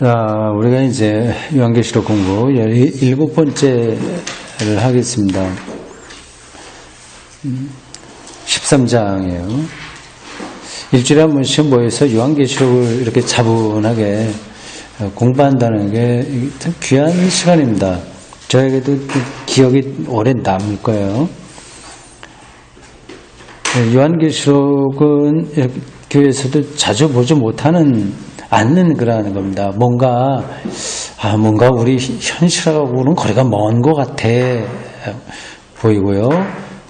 우리가 이제 요한계시록 공부 17번째를 하겠습니다. 13장이에요. 일주일에 한 번씩 모여서 요한계시록을 이렇게 차분하게 공부한다는 게 참 귀한 시간입니다. 저에게도 기억이 오래 남을 거예요. 요한계시록은 교회에서도 자주 보지 못하는 않는 그러는 겁니다. 뭔가 우리 현실하고는 거리가 먼 것 같아 보이고요.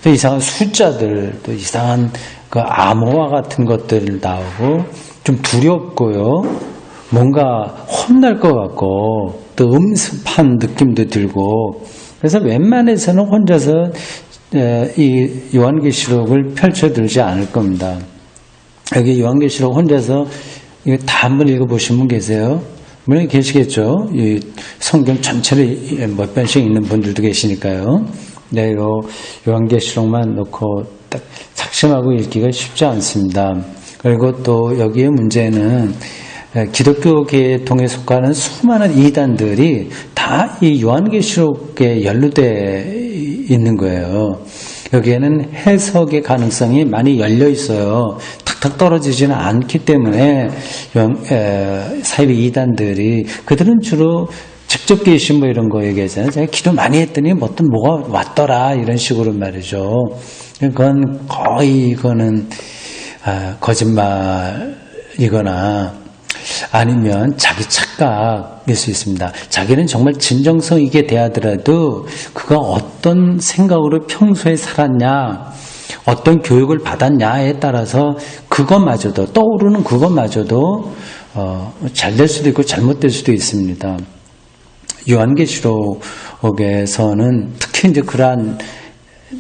또 이상한 숫자들, 또 이상한 그 암호화 같은 것들 나오고 좀 두렵고요. 뭔가 혼날 것 같고 또 음습한 느낌도 들고 그래서 웬만해서는 혼자서 이 요한계시록을 펼쳐들지 않을 겁니다. 여기 요한계시록 혼자서 이거 다 한번 읽어보신 분 계세요? 물론 계시겠죠. 이 성경 전체를 몇 번씩 읽는 분들도 계시니까요. 네, 이거 요한계시록만 놓고 딱 작심하고 읽기가 쉽지 않습니다. 그리고 또 여기에 문제는 기독교 계통에 속하는 수많은 이단들이 다 이 요한계시록에 연루되어 있는 거예요. 여기에는 해석의 가능성이 많이 열려 있어요. 탁탁 떨어지지는 않기 때문에 사이비 이단들이 그들은 주로 직접 계신 뭐 이런 거 얘기하잖아요. 제가 기도 많이 했더니 뭐가 왔더라 이런 식으로 말이죠. 그건 거의 이거는 거짓말이거나 아니면 자기 착각일 수 있습니다. 자기는 정말 진정성 있게 대하더라도 그가 어떤 생각으로 평소에 살았냐, 어떤 교육을 받았냐에 따라서 그것마저도 떠오르는 그것마저도 잘 될 수도 있고 잘못될 수도 있습니다. 요한계시록에서는 특히 이제 그러한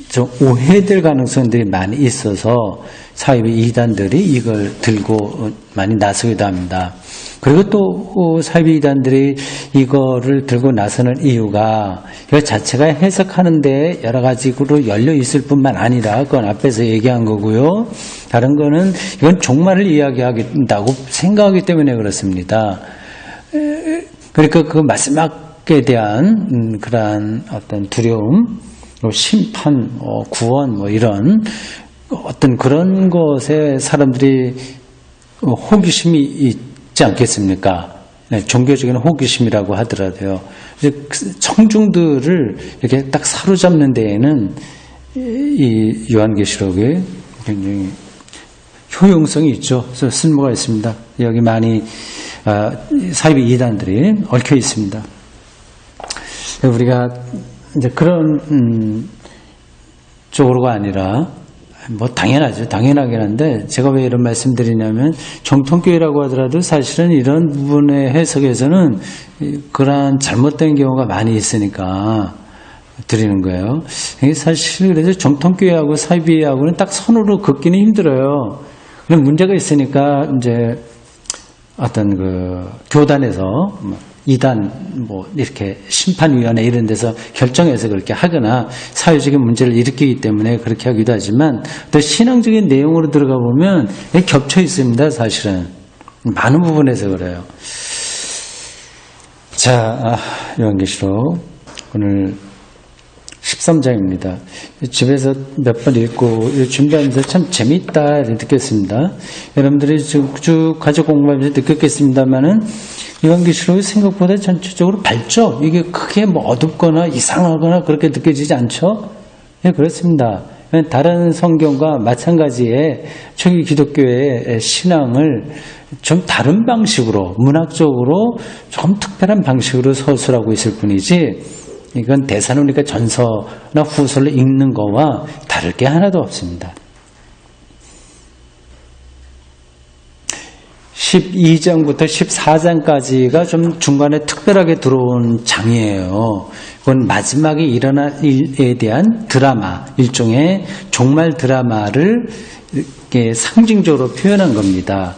좀 오해될 가능성들이 많이 있어서 사이비 이단들이 이걸 들고 많이 나서기도 합니다. 그리고 또 사이비 이단들이 이거를 들고 나서는 이유가 이거 자체가 해석하는데 여러 가지로 열려 있을 뿐만 아니라 그건 앞에서 얘기한 거고요. 다른 거는 이건 종말을 이야기한다고 생각하기 때문에 그렇습니다. 그러니까 그 마지막에 대한 그러한 어떤 두려움, 심판, 구원 이런 어떤 그런 것에 사람들이 호기심이 있지 않겠습니까? 네, 종교적인 호기심이라고 하더라도요. 청중들을 이렇게 딱 사로잡는 데에는 이 요한계시록에 굉장히 효용성이 있죠. 그래서 쓸모가 있습니다. 여기 많이 사이비 이단들이 얽혀 있습니다. 우리가 이제 그런 쪽으로가 아니라 당연하죠. 당연하긴 한데 제가 왜 이런 말씀드리냐면 정통교회라고 하더라도 사실은 이런 부분의 해석에서는 그러한 잘못된 경우가 많이 있으니까 드리는 거예요. 사실 그래서 정통교회하고 사이비하고는 딱 선으로 긋기는 힘들어요. 그런 문제가 있으니까 이제 어떤 그 교단에서 이단 이렇게 심판위원회 이런 데서 결정해서 그렇게 하거나 사회적인 문제를 일으키기 때문에 그렇게 하기도 하지만 또 신앙적인 내용으로 들어가 보면 겹쳐 있습니다. 사실은 많은 부분에서 그래요. 자, 요한계시록 오늘 13장입니다. 집에서 몇 번 읽고 준비하면서 참 재미있다 이렇게 느꼈습니다. 여러분들이 쭉 가지고 공부하면서 느꼈겠습니다만은 요한계시록이 생각보다 전체적으로 밝죠? 이게 크게 어둡거나 이상하거나 그렇게 느껴지지 않죠? 네, 그렇습니다. 다른 성경과 마찬가지의 초기 기독교의 신앙을 좀 다른 방식으로, 문학적으로 좀 특별한 방식으로 서술하고 있을 뿐이지 이건 데살로니가 전서나 후서를 읽는 거와 다를 게 하나도 없습니다. 12장부터 14장까지가 좀 중간에 특별하게 들어온 장이에요. 그건 마지막에 일어날 일에 대한 드라마, 일종의 종말 드라마를 이렇게 상징적으로 표현한 겁니다.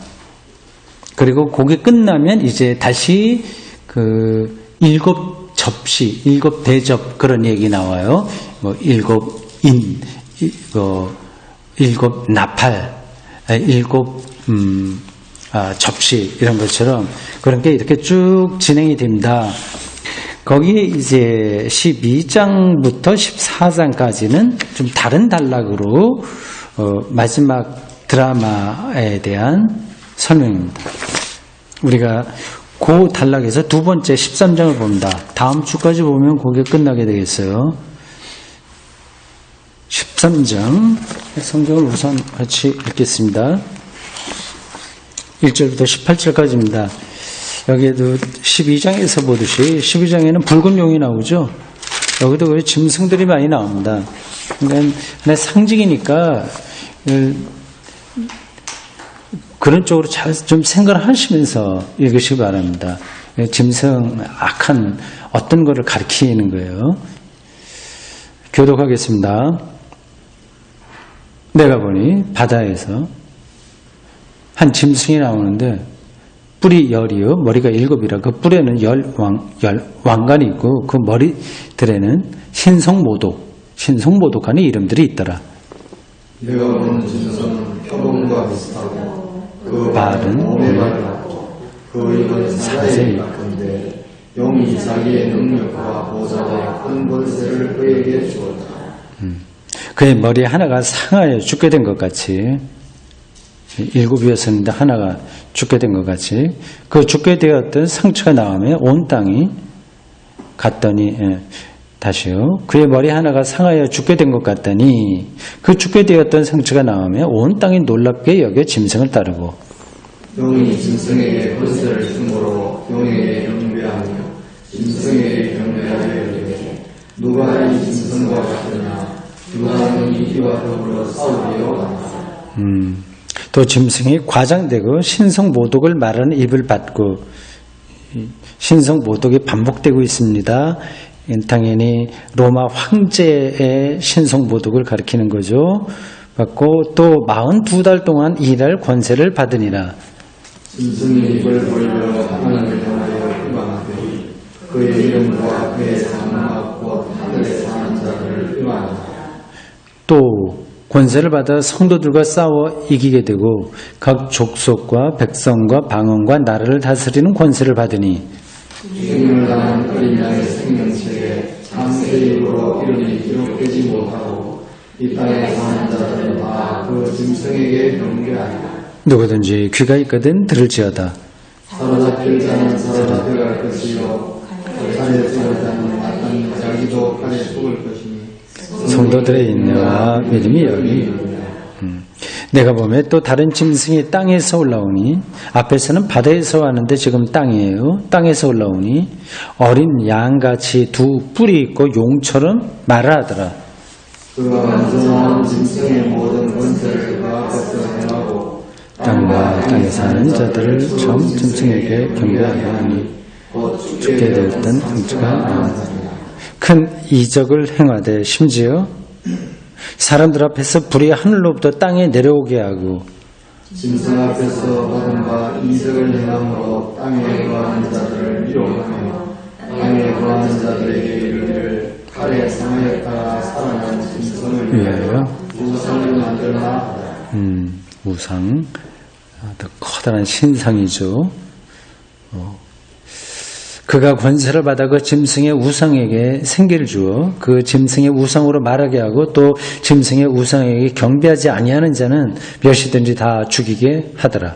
그리고 그게 끝나면 이제 다시 그 일곱 대접 그런 얘기 나와요. 일곱 나팔, 일곱 접시 이런 것처럼 그런 게 이렇게 쭉 진행이 됩니다. 거기 이제 12장부터 14장까지는 좀 다른 단락으로 마지막 드라마에 대한 설명입니다. 우리가 그 단락에서 두 번째 13장을 봅니다. 다음 주까지 보면 그게 끝나게 되겠어요. 13장 성경을 우선 같이 읽겠습니다. 1절부터 18절까지입니다. 여기에도 12장에서 보듯이 12장에는 붉은 용이 나오죠. 여기도 그 짐승들이 많이 나옵니다. 그러니까 하나의 상징이니까 그런 쪽으로 잘 좀 생각을 하시면서 읽으시기 바랍니다. 짐승, 악한 어떤 것을 가리키는 거예요. 교독하겠습니다. 내가 보니 바다에서 한 짐승이 나오는데 뿔이 10이요 머리가 7이라 그 뿔에는 10왕관이 있고 그 머리들에는 신성모독하는 이름들이 있더라. 내가 보는 짐승은 표범과 비슷하고 그 발은 몸에 발랐고 그 입은 사자의 같은데 용이 자기의 능력과 보좌와 큰 권세를 그에게 주었다. 그의 머리 하나가 상하여 죽게 된 것 같이 7이었었는데 하나가 죽게 된 것 같이 그 죽게 되었던 상처가 나오며 온 땅이 갔더니 다시요. 그의 머리 하나가 상하여 죽게 된 것 같더니 그 죽게 되었던 상처가 나오며 온 땅이 놀랍게 여겨 짐승을 따르고 용이 짐승에게 권세를 주므로 용에게 경배하며 짐승에게 경배하여 이르되 누가 이 짐승과 같으냐 누가 능히 이와 더불어 싸우리요 하나. 또 짐승이 과장되고 신성모독을 말하는 입을 받고 신성모독이 반복되고 있습니다. 당연히 로마 황제의 신성모독을 가리키는 거죠. 받고 또 42달 동안 일할 권세를 받으니라. 짐승이 입을 벌려 하나님을 향하여 희망하되 그의 이름과 그의 장막 곧 하늘에 사는 자들을 희망하라. 또 권세를 받아 성도들과 싸워 이기게 되고 각 족속과 백성과 방언과 나라를 다스리는 권세를 받으니 죽임을 당한 어린 양의 생명책에 창세의 입으로 이름이 기록되지 못하고 이 땅에 사는 자들은 다 그 짐승에게 경배하리라. 누구든지 귀가 있거든 들을지어다. 사로잡힐 자는 사로잡혀갈 것이요 칼에 죽을 자는 마땅히 자기도 칼에 죽을 것이니 성도들의 인내와 믿음이 여기 내가 보면 또 다른 짐승이 땅에서 올라오니 앞에서는 바다에서 왔는데 지금 땅이에요. 땅에서 올라오니 어린 양같이 두 뿔이 있고 용처럼 말을 하더라. 그가 완전한 짐승의 모든 권세를 그가 앞에서 행하고 땅과 땅에 사는 자들을 전 짐승에게 경배하여 하니 죽게 되었던 상처가 나온다. 큰 이적을 행하되 심지어 사람들 앞에서 불이 하늘로부터 땅에 내려오게 하고 짐승 앞에서 받은 바 이적을 행함으로 땅에 거하는 자들을 미혹하며 땅에 거하는 자들에게 이르기를 칼에 상하였다가 살아난 짐승을 위하여 우상을 만들나. 우상 더 커다란 신상이죠. 그가 권세를 받아 그 짐승의 우상에게 생기를 주어 그 짐승의 우상으로 말하게 하고 또 짐승의 우상에게 경배하지 아니하는 자는 몇이든지 다 죽이게 하더라.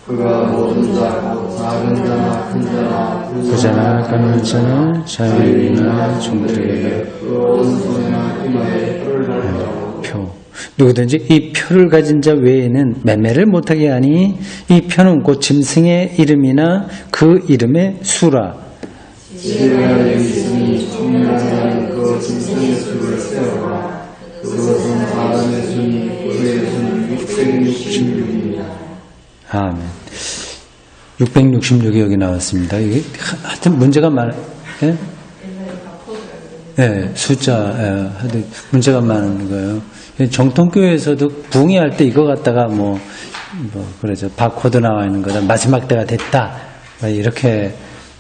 그가 모든 자, 곧 작은 자나 큰 자나 부자나 가난한 자나 자유인이나 종들에게 온 손이나 이마에 뿔을 달라고. 표. 누구든지 이 표를 가진 자 외에는 매매를 못하게 하니 이 표는 곧 짐승의 이름이나 그 이름의 수라. 지혜가 여기 있으니 총명한 자는 그 짐승의 수를 세워라. 그것은 아담의 수니 그의 수는 666입니다. 아멘. 666이 여기 나왔습니다. 이게 하여튼 문제가 많아요. 예? 네, 숫자, 하여튼 문제가 많은 거예요. 정통교회에서도 붕의할 때 이거 갖다가 그러죠. 바코드 나와 있는 거다. 마지막 때가 됐다. 이렇게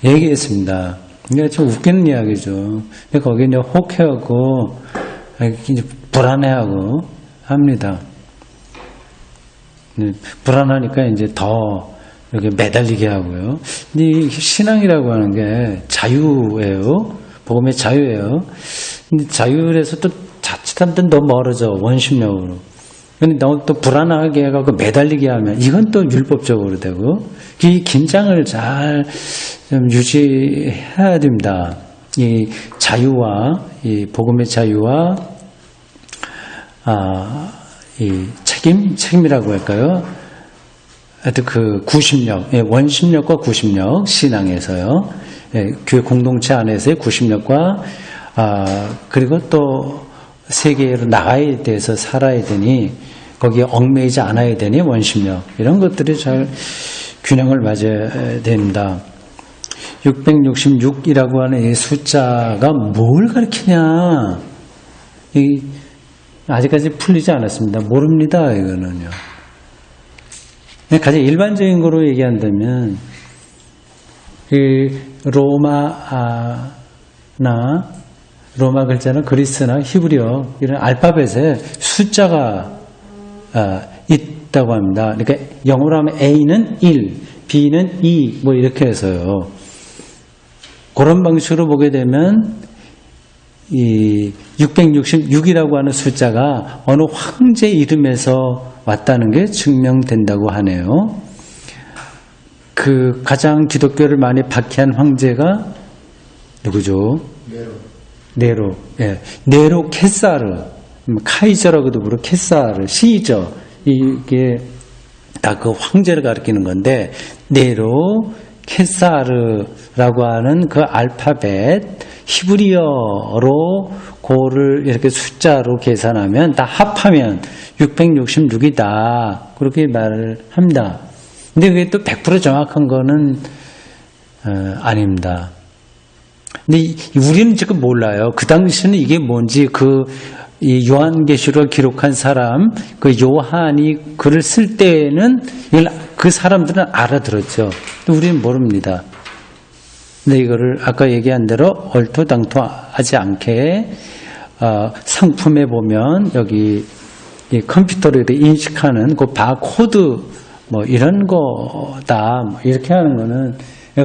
얘기했습니다. 이게 좀 웃기는 이야기죠. 거기 이제 혹해하고, 이제 불안해하고 합니다. 불안하니까 이제 더 이렇게 매달리게 하고요. 근데 이 신앙이라고 하는 게 자유예요. 복음의 자유예요. 근데 자유에서 또 자칫하면 더 멀어져, 원심력으로. 근데 너무 또 불안하게 해갖고 매달리게 하면 이건 또 율법적으로 되고, 이 긴장을 잘 좀 유지해야 됩니다. 이 자유와, 이 복음의 자유와, 이 책임이라고 할까요? 하여튼 그 구심력, 원심력과 구심력, 신앙에서요. 교회 공동체 안에서의 구심력과, 그리고 또 세계로 나가야 돼서 살아야 되니, 거기에 얽매이지 않아야 되니, 원심력. 이런 것들이 잘 균형을 맞아야 됩니다. 666이라고 하는 이 숫자가 뭘 가리키냐? 아직까지 풀리지 않았습니다. 모릅니다, 이거는요. 가장 일반적인 거로 얘기한다면, 로마 글자나 그리스나 히브리어, 이런 알파벳에 숫자가 있다고 합니다. 그러니까 영어로 하면 A는 1, B는 2, 뭐 이렇게 해서요. 그런 방식으로 보게 되면, 이 666이라고 하는 숫자가 어느 황제 이름에서 왔다는 게 증명된다고 하네요. 그 가장 기독교를 많이 박해한 황제가 누구죠? 네로. 예. 네로 케사르. 카이저라고도 부르고 케사르, 시저. 이게 다 그 황제를 가리키는 건데, 네로 케사르라고 하는 그 알파벳, 히브리어로 그거를 이렇게 숫자로 계산하면 다 합하면 666이다. 그렇게 말을 합니다. 근데 그게 또 100% 정확한 거는 아닙니다. 근데 우리는 지금 몰라요. 그 당시는 이게 뭔지 이 요한계시록을 기록한 사람, 그 요한이 글을 쓸 때는 그 사람들은 알아들었죠. 우리는 모릅니다. 근데 이거를 아까 얘기한 대로 얼토당토하지 않게 상품에 보면 여기 이 컴퓨터로 인식하는 그 바코드 뭐 이런 거다 뭐 이렇게 하는 거는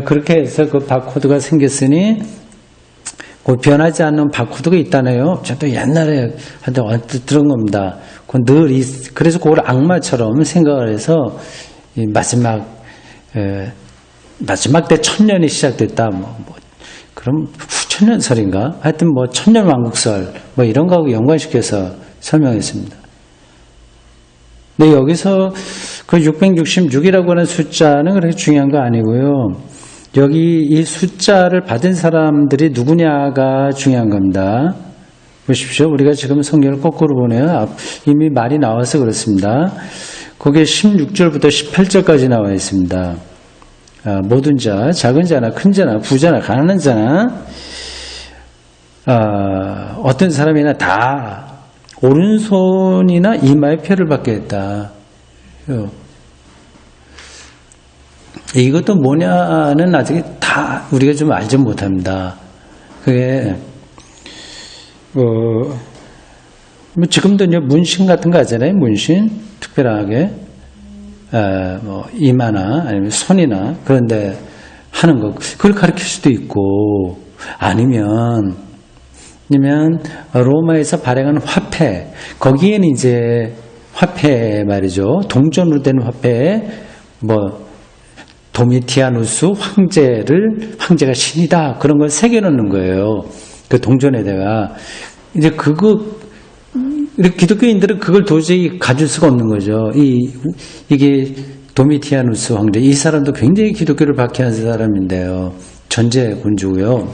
그렇게 해서 그 바코드가 생겼으니 그 변하지 않는 바코드가 있다네요. 저도 옛날에 한테 언뜻 들은 겁니다. 그래서 그걸 악마처럼 생각을 해서 이 마지막 때 천년이 시작됐다. 그럼 후천년설인가? 하여튼 천년왕국설 이런 거하고 연관시켜서 설명했습니다. 근데 여기서 그 666이라고 하는 숫자는 그렇게 중요한 거 아니고요. 여기 이 숫자를 받은 사람들이 누구냐가 중요한 겁니다. 보십시오. 우리가 지금 성경을 거꾸로 보네요. 이미 말이 나와서 그렇습니다. 거기에 16절부터 18절까지 나와 있습니다. 모든 자, 작은 자나 큰 자나 부자나 가난한 자나 어떤 사람이나 다 오른손이나 이마에 표를 받겠다. 이것도 뭐냐는 아직 다 우리가 좀 알지 못합니다. 그게 지금도 이제 문신 같은 거 하잖아요. 문신 특별하게 이마나 아니면 손이나 그런데 하는 거 그걸 가르칠 수도 있고 아니면 로마에서 발행한 화폐 거기에는 이제 화폐 말이죠. 동전으로 된 화폐에 도미티아누스 황제가 신이다 그런 걸 새겨놓는 거예요. 그 동전에다가 이제 기독교인들은 그걸 도저히 가질 수가 없는 거죠. 이게 도미티아누스 황제 이 사람도 굉장히 기독교를 박해한 사람인데요. 전제군주고요.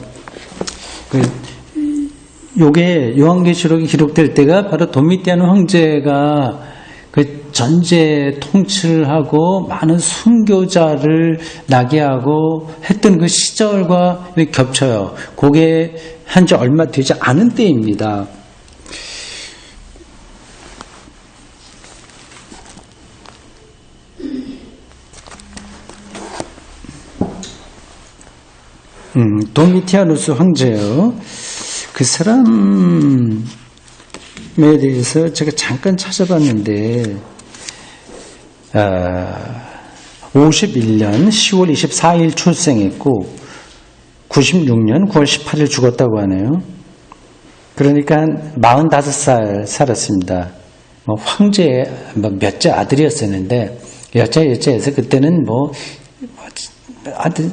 요게 요한계시록이 기록될 때가 바로 도미티안 황제가 그 전제 통치를 하고 많은 순교자를 나게 하고 했던 그 시절과 겹쳐요. 그게 한 지 얼마 되지 않은 때입니다. 도미티아누스 황제요. 그 사람에 대해서 제가 잠깐 찾아봤는데 51년 10월 24일 출생했고 96년 9월 18일 죽었다고 하네요. 그러니까 45살 살았습니다. 뭐 황제 몇째 아들이었었는데 여자여자해서 그때는 뭐 아들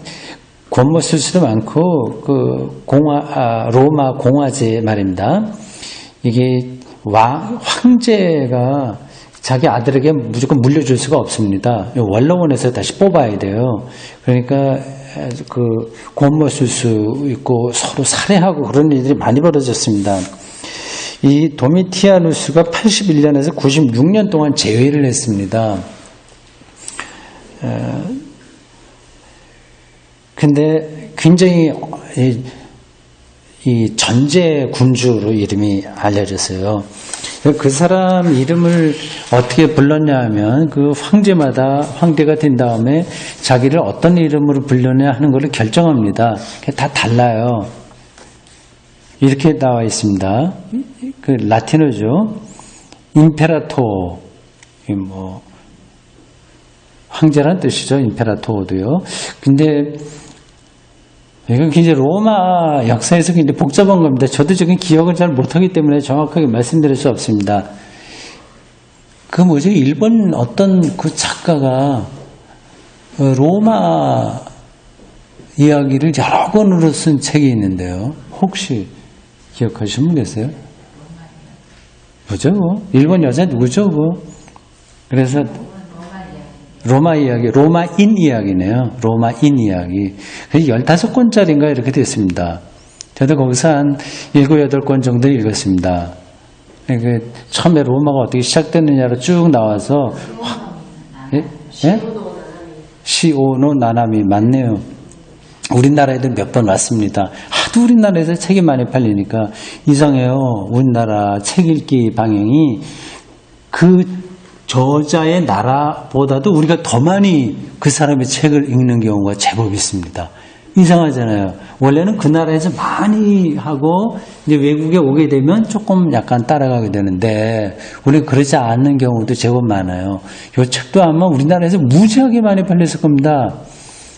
권모 술수도 많고 그 로마 공화제 말입니다. 이게 황제가 자기 아들에게 무조건 물려줄 수가 없습니다. 원로원에서 다시 뽑아야 돼요. 그러니까 그 권모쓸 수 있고 서로 살해하고 그런 일들이 많이 벌어졌습니다. 이 도미티아누스가 81년에서 96년 동안 재회를 했습니다. 근데 굉장히 이 전제 군주로 이름이 알려졌어요. 그 사람 이름을 어떻게 불렀냐 하면 그 황제가 된 다음에 자기를 어떤 이름으로 불렀냐 하는 것을 결정합니다. 다 달라요. 이렇게 나와 있습니다. 그 라틴어죠. 임페라토, 뭐 황제란 뜻이죠. 임페라토도요. 근데 이건 굉장히 로마 역사에서 굉장히 복잡한 겁니다. 저도 지금 기억을 잘 못하기 때문에 정확하게 말씀드릴 수 없습니다. 그 뭐지? 일본 어떤 그 작가가 로마 이야기를 여러 권으로 쓴 책이 있는데요. 혹시 기억하시는 분 계세요? 뭐죠? 일본 여자 누구죠? 그래서 로마 이야기, 로마인 이야기네요. 로마인 이야기. 15권짜리인가 이렇게 됐습니다. 저도 거기서 한 7, 8권 정도 읽었습니다. 처음에 로마가 어떻게 시작됐느냐로 쭉 나와서 시오노 나나미 맞네요. 우리나라에도 몇 번 왔습니다. 하도 우리나라에서 책이 많이 팔리니까 이상해요. 우리나라 책 읽기 방향이 그 저자의 나라보다도 우리가 더 많이 그 사람의 책을 읽는 경우가 제법 있습니다. 이상하잖아요. 원래는 그 나라에서 많이 하고 이제 외국에 오게 되면 조금 약간 따라가게 되는데 우리가 그러지 않는 경우도 제법 많아요. 이 책도 아마 우리나라에서 무지하게 많이 팔렸을 겁니다.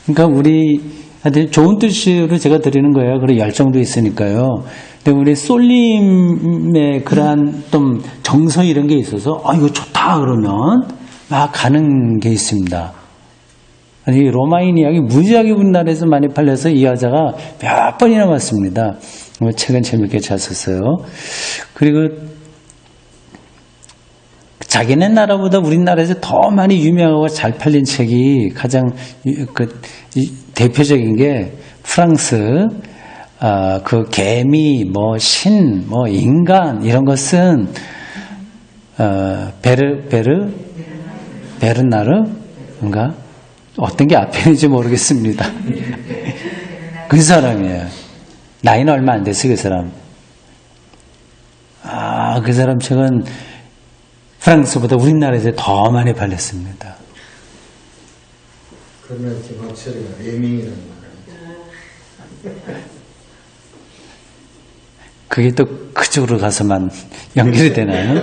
그러니까 우리한테 좋은 뜻으로 제가 드리는 거예요. 그런 열정도 있으니까요. 근데 우리 쏠림의 그러한 좀 정서 이런 게 있어서 이거 좋다 그러면 막 가는 게 있습니다. 아니 로마인 이야기 무지하게 우리나라에서 많이 팔려서 이 여자가 몇 번이나 왔습니다. 책은 재밌게 잘 썼어요. 그리고 자기네 나라보다 우리나라에서 더 많이 유명하고 잘 팔린 책이 가장 대표적인 게 프랑스 그 개미, 신, 인간 이런 것은 베르나르인가? 어떤 게 앞편인지 모르겠습니다. 그 사람이에요. 나이는 얼마 안 됐어요, 그 사람. 그 사람 책은 프랑스보다 우리나라에서 더 많이 팔렸습니다. 그러면 지금 확실히가 예민이라는 말이죠. 그게 또 그쪽으로 가서만 연결이 되나요?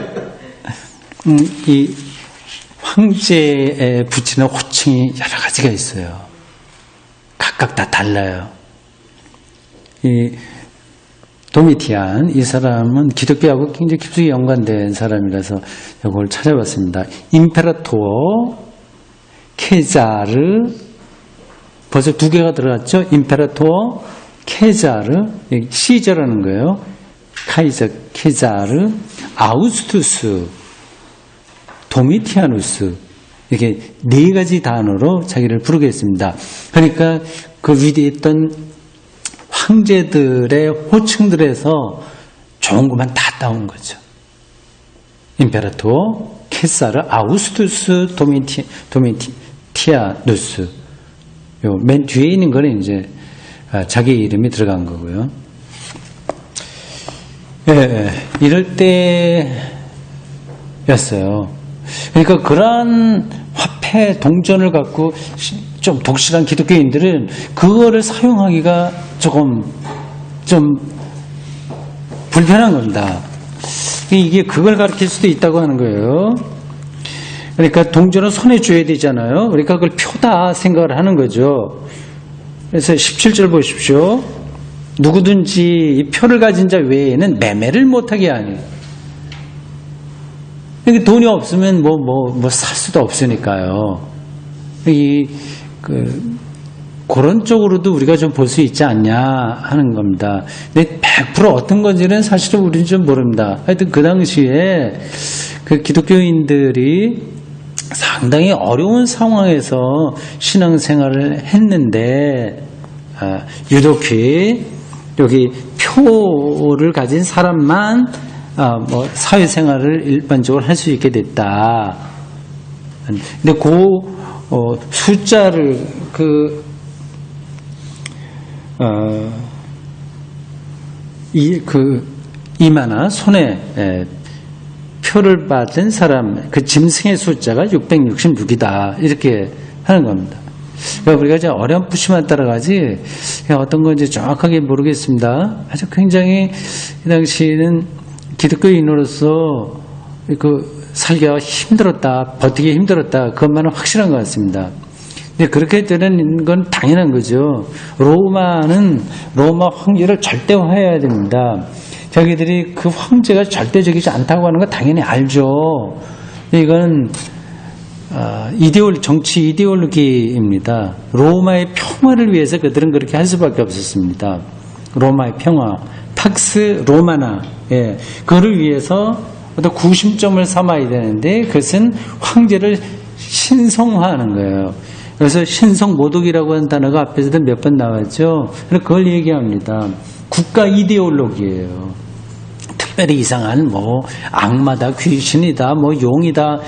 이 황제에 붙이는 호칭이 여러 가지가 있어요. 각각 다 달라요. 이 도미티안 이 사람은 기독교하고 굉장히 깊숙이 연관된 사람이라서 이걸 찾아봤습니다. 임페라토어, 케자르 벌써 2개가 들어갔죠? 임페라토어, 케자르 시저라는 거예요. 카이저, 케자르, 아우스투스, 도미티아누스 이렇게 4가지 단어로 자기를 부르게 했습니다. 그러니까 그 위대했던 황제들의 호칭들에서 좋은 것만 다 따온 거죠. 임페라토, 케사르, 아우스투스, 도미티아누스 요 맨 뒤에 있는 거는 이제 자기 이름이 들어간 거고요. 이럴 때였어요. 그러니까 그러한 화폐 동전을 갖고 좀 독실한 기독교인들은 그거를 사용하기가 좀 불편한 겁니다. 이게 그걸 가르칠 수도 있다고 하는 거예요. 그러니까 동전은 손에 쥐어야 되잖아요. 그러니까 그걸 표다 생각을 하는 거죠. 그래서 17절 보십시오. 누구든지 이 표를 가진 자 외에는 매매를 못하게 하니. 그러니까 돈이 없으면 살 수도 없으니까요. 그런 쪽으로도 우리가 좀 볼 수 있지 않냐 하는 겁니다. 근데 100% 어떤 건지는 사실은 우리는 좀 모릅니다. 하여튼 그 당시에 그 기독교인들이 상당히 어려운 상황에서 신앙생활을 했는데, 유독히 여기 표를 가진 사람만 사회생활을 일반적으로 할 수 있게 됐다. 근데 숫자를 이마나 손에 표를 받은 사람, 그 짐승의 숫자가 666이다. 이렇게 하는 겁니다. 그러니까 우리가 이제 어렴풋이만 따라가지, 어떤 건지 정확하게 모르겠습니다. 아주 굉장히, 이 당시에는 기독교인으로서 살기가 힘들었다, 버티기 힘들었다, 그것만은 확실한 것 같습니다. 근데 그렇게 되는 건 당연한 거죠. 로마 황제를 절대화해야 됩니다. 자기들이 그 황제가 절대적이지 않다고 하는 건 당연히 알죠. 이건 정치 이데올로기입니다. 로마의 평화를 위해서 그들은 그렇게 할 수밖에 없었습니다. 로마의 평화, 팍스 로마나, 그를 위해서 어떤 구심점을 삼아야 되는데 그것은 황제를 신성화하는 거예요. 그래서 신성모독이라고 하는 단어가 앞에서도 몇 번 나왔죠. 그걸 얘기합니다. 국가 이데올로기예요. 특별히 이상한 악마다, 귀신이다, 용이다,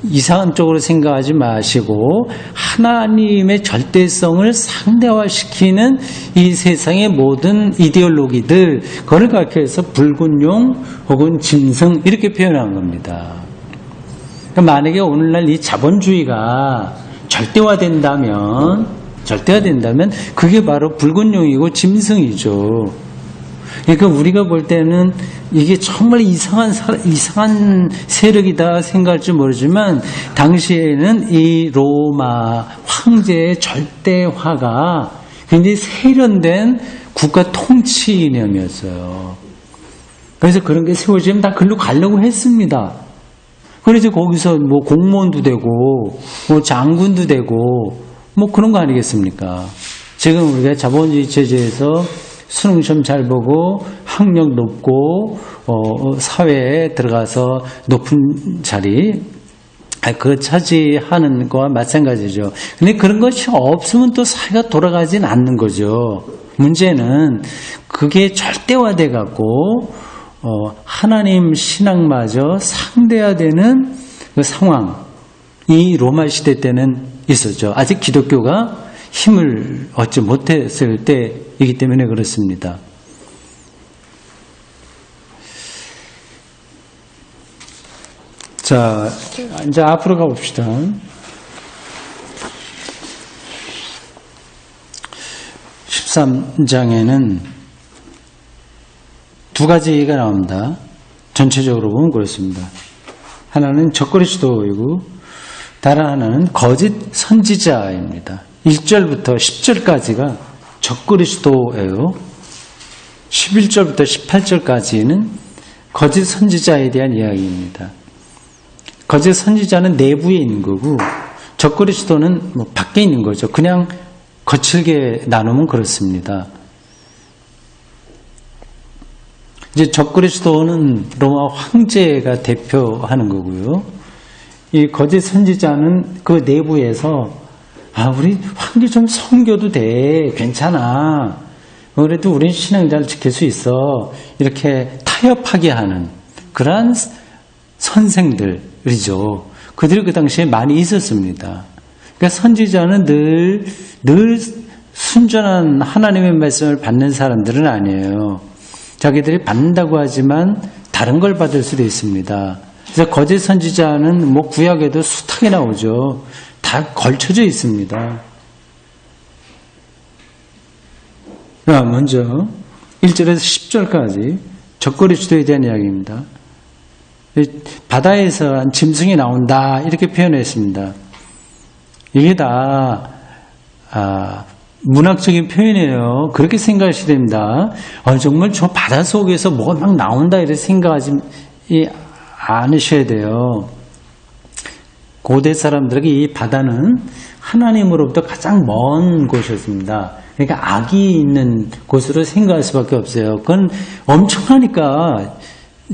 이상한 쪽으로 생각하지 마시고 하나님의 절대성을 상대화시키는 이 세상의 모든 이데올로기들, 그걸 가르쳐서 붉은 용 혹은 짐승 이렇게 표현한 겁니다. 그러니까 만약에 오늘날 이 자본주의가 절대화된다면 그게 바로 붉은 용이고 짐승이죠. 그러니까 우리가 볼 때는 이게 정말 이상한 세력이다 생각할지 모르지만 당시에는 이 로마 황제의 절대화가 굉장히 세련된 국가 통치 이념이었어요. 그래서 그런 게 세워지면 다 글로 가려고 했습니다. 그래서 거기서 공무원도 되고 장군도 되고 그런 거 아니겠습니까? 지금 우리가 자본주의 체제에서 수능 시험 잘 보고 학력 높고 사회에 들어가서 높은 자리 그거 차지하는 거와 마찬가지죠. 근데 그런 것이 없으면 또 사회가 돌아가진 않는 거죠. 문제는 그게 절대화돼 갖고 하나님 신앙마저 상대화되는 그 상황이 로마 시대 때는 있었죠. 아직 기독교가 힘을 얻지 못했을 때이기 때문에 그렇습니다. 자, 이제 앞으로 가봅시다. 13장에는 두 가지가 나옵니다. 전체적으로 보면 그렇습니다. 하나는 적그리스도이고 다른 하나는 거짓 선지자입니다. 1절부터 10절까지가 적그리스도예요. 11절부터 18절까지는 거짓 선지자에 대한 이야기입니다. 거짓 선지자는 내부에 있는 거고 적그리스도는 밖에 있는 거죠. 그냥 거칠게 나누면 그렇습니다. 이제 적그리스도는 로마 황제가 대표하는 거고요. 이 거짓 선지자는 그 내부에서 우리 황제 좀 섬겨도 돼. 괜찮아. 그래도 우린 신앙자를 지킬 수 있어. 이렇게 타협하게 하는 그러한 선생들이죠. 그들이 그 당시에 많이 있었습니다. 그러니까 선지자는 늘 순전한 하나님의 말씀을 받는 사람들은 아니에요. 자기들이 받는다고 하지만 다른 걸 받을 수도 있습니다. 그래서 거짓 선지자는 구약에도 숱하게 나오죠. 다 걸쳐져 있습니다. 먼저 1절에서 10절까지 적그리스도에 대한 이야기입니다. 바다에서 짐승이 나온다 이렇게 표현했습니다. 이게 다 문학적인 표현이에요. 그렇게 생각하셔야 됩니다. 정말 저 바다 속에서 뭐가 막 나온다 이렇게 생각하지 않으셔야 돼요. 고대 사람들에게 이 바다는 하나님으로부터 가장 먼 곳이었습니다. 그러니까 악이 있는 곳으로 생각할 수밖에 없어요. 그건 엄청나니까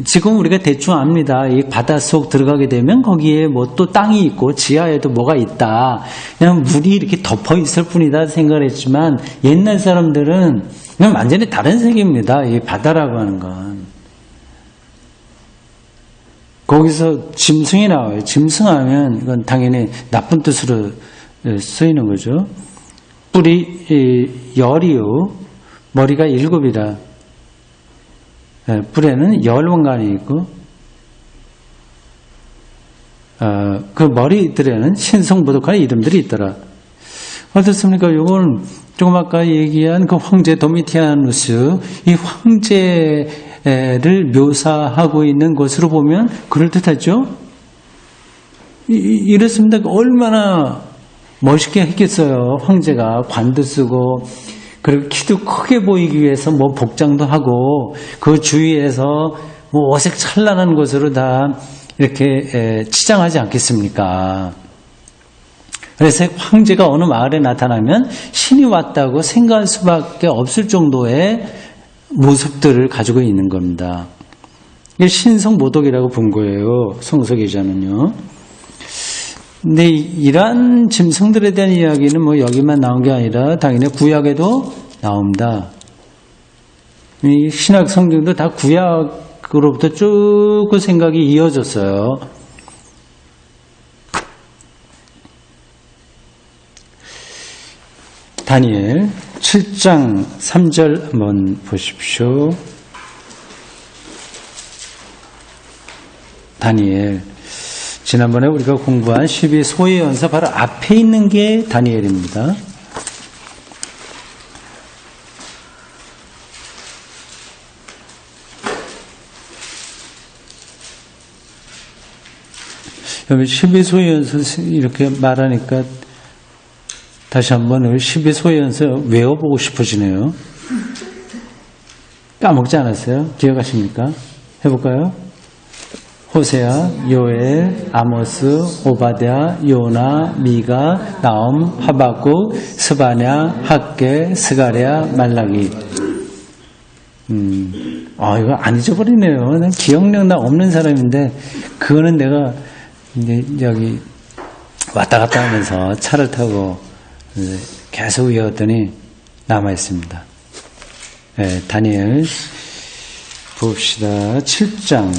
지금 우리가 대충 압니다. 이 바닷속 들어가게 되면 거기에 뭐 또 땅이 있고 지하에도 뭐가 있다. 그냥 물이 이렇게 덮어 있을 뿐이다 생각을 했지만 옛날 사람들은 그냥 완전히 다른 세계입니다. 이 바다라고 하는 건. 거기서 짐승이 나와요. 짐승하면 이건 당연히 나쁜 뜻으로 쓰이는 거죠. 뿔이 열이요. 머리가 7이라. 뿔에는 10원간이 있고 그 머리들에는 신성모독한 이름들이 있더라. 어떻습니까? 이건 조금 아까 얘기한 그 황제 도미티아누스 이 황제를 묘사하고 있는 것으로 보면 그럴듯하죠? 이렇습니다. 얼마나 멋있게 했겠어요. 황제가 관도 쓰고 그리고 키도 크게 보이기 위해서 뭐 복장도 하고 그 주위에서 뭐 어색 찬란한 것으로 다 이렇게 치장하지 않겠습니까? 그래서 황제가 어느 마을에 나타나면 신이 왔다고 생각할 수밖에 없을 정도의 모습들을 가지고 있는 겁니다. 이게 신성모독이라고 본 거예요. 성서기자는요. 근데 이러한 짐승들에 대한 이야기는 뭐 여기만 나온 게 아니라 당연히 구약에도 나옵니다. 이 신약 성경도 다 구약으로부터 쭉 그 생각이 이어졌어요. 다니엘 7장 3절 한번 보십시오. 다니엘 지난번에 우리가 공부한 12소의 연서 바로 앞에 있는 게 다니엘입니다. 여러분 12소의 연서 이렇게 말하니까 다시 한번 12소의 연서 외워보고 싶어지네요. 까먹지 않았어요? 기억하십니까? 해볼까요? 호세아, 요엘, 아모스, 오바댜, 요나, 미가, 나움, 하박국, 스바냐, 학개, 스가랴, 말라기. 이거 안 잊어버리네요. 난 기억력 나 없는 사람인데 그거는 내가 이제 여기 왔다 갔다 하면서 차를 타고 계속 외웠더니 남아 있습니다. 네, 다니엘 봅시다. 7장.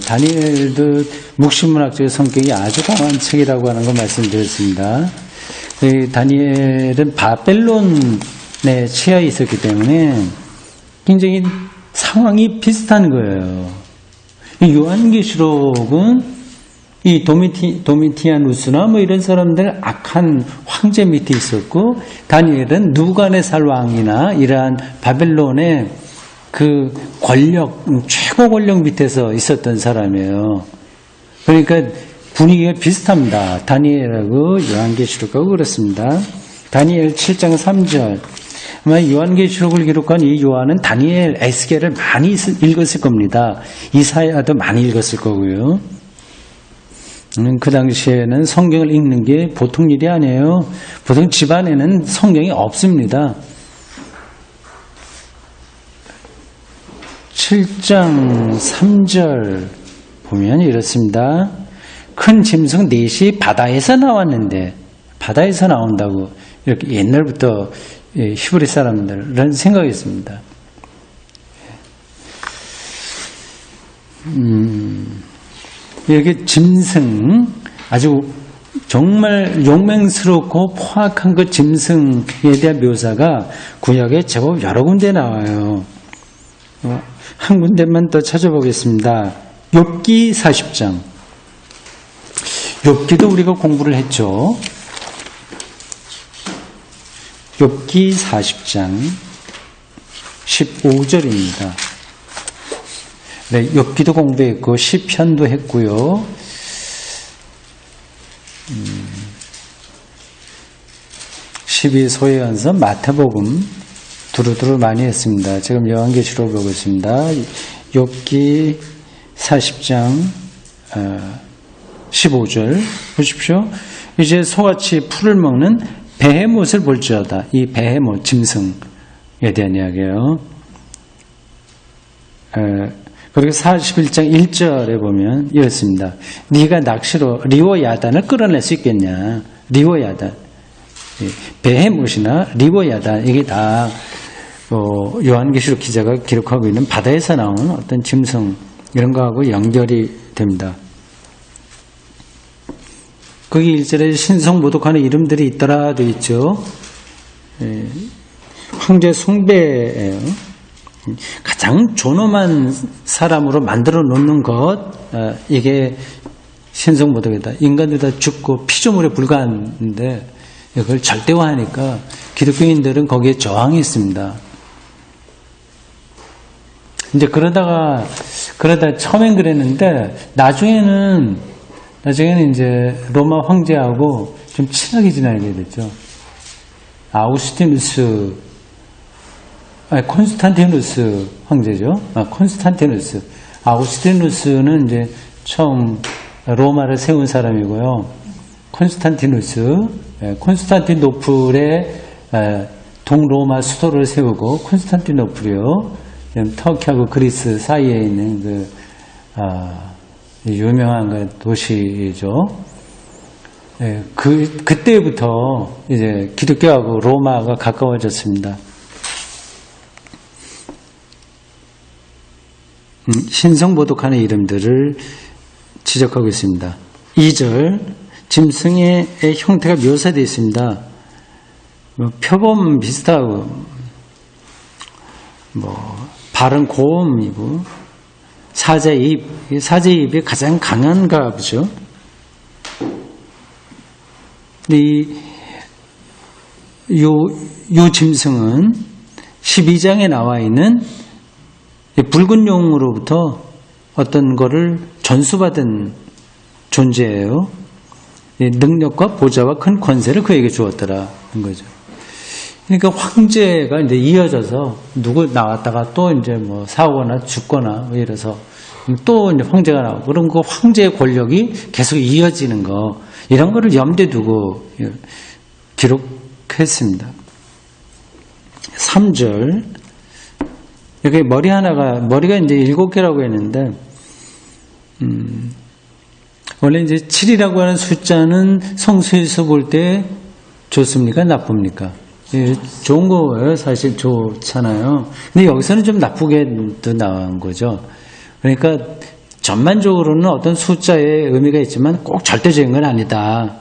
다니엘도 묵시문학적인 성격이 아주 강한 책이라고 하는 거 말씀드렸습니다. 다니엘은 바벨론에 취해 있었기 때문에 굉장히 상황이 비슷한 거예요. 요한계시록은 이 도미티아누스나 뭐 이런 사람들 악한 황제 밑에 있었고 다니엘은 누부갓네살 왕이나 이러한 바벨론의 그 권력, 최고 권력 밑에서 있었던 사람이에요. 그러니까 분위기가 비슷합니다. 다니엘하고 요한계시록하고 그렇습니다. 다니엘 7장 3절. 아마 요한계시록을 기록한 이 요한은 다니엘, 에스겔을 많이 읽었을 겁니다. 이사야도 많이 읽었을 거고요. 그 당시에는 성경을 읽는 게 보통 일이 아니에요. 보통 집안에는 성경이 없습니다. 7장 3절 보면 이렇습니다. 큰 짐승 넷이 바다에서 나왔는데 바다에서 나온다고 이렇게 옛날부터 히브리 사람들은 생각했습니다. 이렇게 짐승 아주 정말 용맹스럽고 포악한 그 짐승에 대한 묘사가 구약에 제법 여러 군데 나와요. 한 군데만 더 찾아보겠습니다. 욥기 40장. 욥기도 우리가 공부를 했죠. 욥기 40장 15절입니다. 네, 욥기도 공부했고 시편도 했고요. 12소예언서 마태복음 두루두루 많이 했습니다. 지금 요한계시록 보고 있습니다. 욥기 40장 15절 보십시오. 이제 소같이 풀을 먹는 베헤못을 볼지어다. 이 베헤못 짐승에 대한 이야기예요. 그리고 41장 1절에 보면 이렇습니다. 네가 낚시로 리워야단을 끌어낼 수 있겠냐. 리워야단. 베헤못이나 리워야단 이게 다 요한계시록 기자가 기록하고 있는 바다에서 나오는 어떤 짐승 이런 거하고 연결이 됩니다. 거기 1절에 신성모독하는 이름들이 있더라 돼 있죠. 황제 숭배예요. 가장 존엄한 사람으로 만들어 놓는 것 이게 신성모독이다. 인간들 다 죽고 피조물에 불과한데 그걸 절대화하니까 기독교인들은 거기에 저항이 있습니다. 이제 그러다 처음엔 그랬는데 나중에는 이제 로마 황제하고 좀 친하게 지내게 됐죠. 콘스탄티누스 황제죠. 아우구스티누스는 이제 처음 로마를 세운 사람이고요. 콘스탄티노플의 동로마 수도를 세우고 콘스탄티노플이요. 터키하고 그리스 사이에 있는 유명한 도시죠. 그때부터 이제 기독교하고 로마가 가까워졌습니다. 신성모독하는 이름들을 지적하고 있습니다. 2절 짐승의 형태가 묘사되어 있습니다. 표범 비슷하고 발은 고음이고 사제입이 가장 강한가 보죠. 근데 요 짐승은 12장에 나와 있는 붉은 용으로부터 어떤 거를 전수받은 존재예요. 능력과 보좌와 큰 권세를 그에게 주었더라 는 거죠. 그러니까 황제가 이제 이어져서 누구 나왔다가 또 이제 사오거나 죽거나 이래서 또 이제 황제가 나오고 그럼 그 황제의 권력이 계속 이어지는 거 이런 거를 염두에 두고 기록했습니다. 3절 여기 머리가 이제 7개라고 했는데 원래 이제 7이라고 하는 숫자는 성수에서 볼 때 좋습니까? 나쁩니까? 좋은 거예요. 사실 좋잖아요. 근데 여기서는 좀 나쁘게 나온 거죠. 그러니까 전반적으로는 어떤 숫자의 의미가 있지만 꼭 절대적인 건 아니다.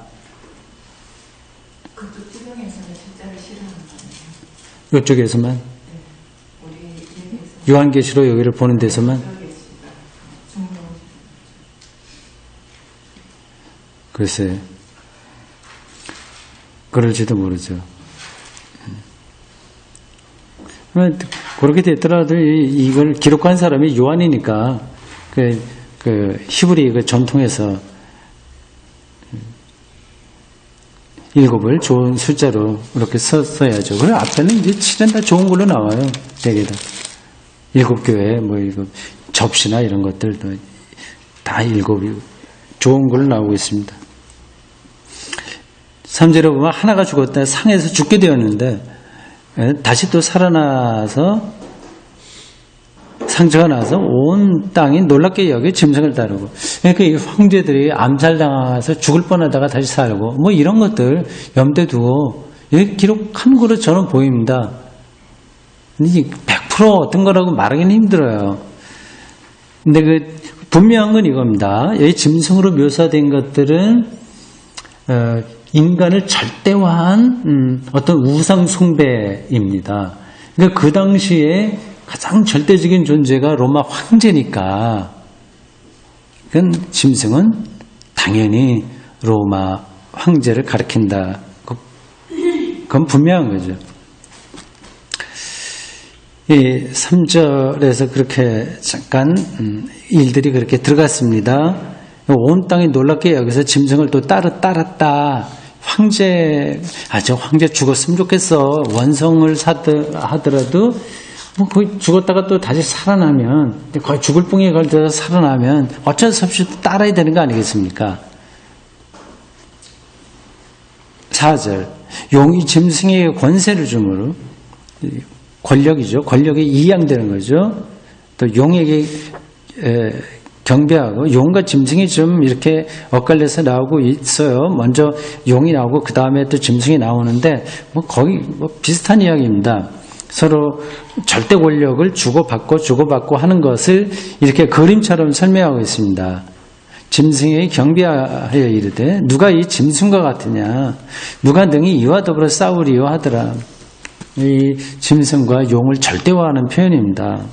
그쪽 지방에서는 숫자를 싫어하는 거예요. 이쪽에서만? 네. 우리 예배에서 요한계시록 여기를 보는 데서만? 글쎄, 그럴지도 모르죠. 그렇게 됐더라도 이걸 기록한 사람이 요한이니까 그 히브리 그 전통에서 7을 좋은 숫자로 이렇게 썼어야죠. 그리고 앞에는 이제 7은 다 좋은 걸로 나와요. 되게 다. 7교회 이거 접시나 이런 것들도 다 7이 좋은 걸로 나오고 있습니다. 3절에 보면 하나가 죽었다 상에서 죽게 되었는데 다시 또 살아나서 상처가 나서 온 땅이 놀랍게 여겨 짐승을 따르고 그러니까 이 황제들이 암살당해서 죽을 뻔하다가 다시 살고 이런 것들 염두에 두고 여기 기록한 거로 저는 보입니다. 근데 100% 어떤 거라고 말하기는 힘들어요. 근데 분명한 건 이겁니다. 여기 짐승으로 묘사된 것들은 인간을 절대화한 어떤 우상 숭배입니다. 그러니까 그 당시에 가장 절대적인 존재가 로마 황제니까 그건 짐승은 당연히 로마 황제를 가리킨다. 그건 분명한 거죠. 이 3절에서 그렇게 잠깐 일들이 그렇게 들어갔습니다. 온 땅이 놀랍게 여기서 짐승을 또 따랐다. 황제 죽었으면 좋겠어. 원성을 하더라도 뭐 거의 죽었다가 또 다시 살아나면, 거의 죽을 뽕에 걸려서 살아나면 어쩔 수 없이 또 따라야 되는 거 아니겠습니까? 4절, 용이 짐승에게 권세를 주므로, 권력이죠. 권력이 이양되는 거죠. 또 용에게 경배하고, 용과 짐승이 좀 이렇게 엇갈려서 나오고 있어요. 먼저 용이 나오고 그 다음에 또 짐승이 나오는데 뭐 거의 뭐 비슷한 이야기입니다. 서로 절대 권력을 주고받고 하는 것을 이렇게 그림처럼 설명하고 있습니다. 짐승에게 경배하여 이르되 누가 이 짐승과 같으냐, 누가 능히 이와 더불어 싸우리요 하더라. 이 짐승과 용을 절대화하는 표현입니다.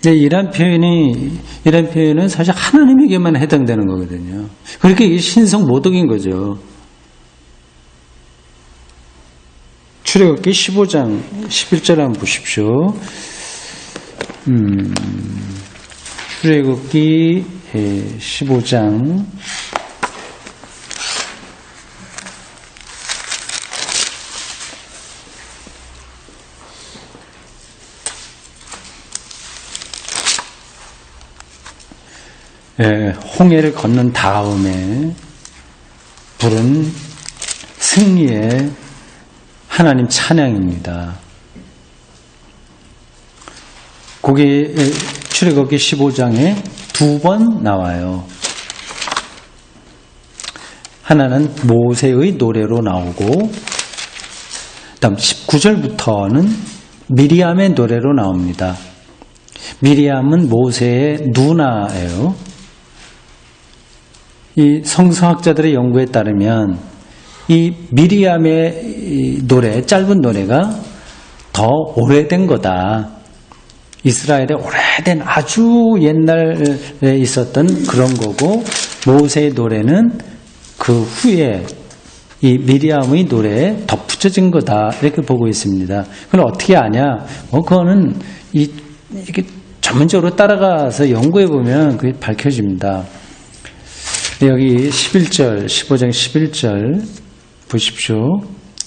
이런 표현은 사실 하나님에게만 해당되는 거거든요. 그렇게 이게 신성 모독인 거죠. 출애굽기 15장 11절 한번 보십시오. 출애굽기 15장 홍해를 건넌 다음에 부른 승리의 하나님 찬양입니다. 그게 출애굽기 15장에 2번 나와요. 하나는 모세의 노래로 나오고, 다음 19절부터는 미리암의 노래로 나옵니다. 미리암은 모세의 누나예요. 이 성서학자들의 연구에 따르면 이 미리암의 이 노래, 짧은 노래가 더 오래된 거다. 이스라엘의 오래된 아주 옛날에 있었던 그런 거고, 모세의 노래는 그 후에 이 미리암의 노래에 덧붙여진 거다. 이렇게 보고 있습니다. 그걸 어떻게 아냐? 그거는 이렇게 전문적으로 따라가서 연구해 보면 그게 밝혀집니다. 여기 11절, 15장 11절 보십시오.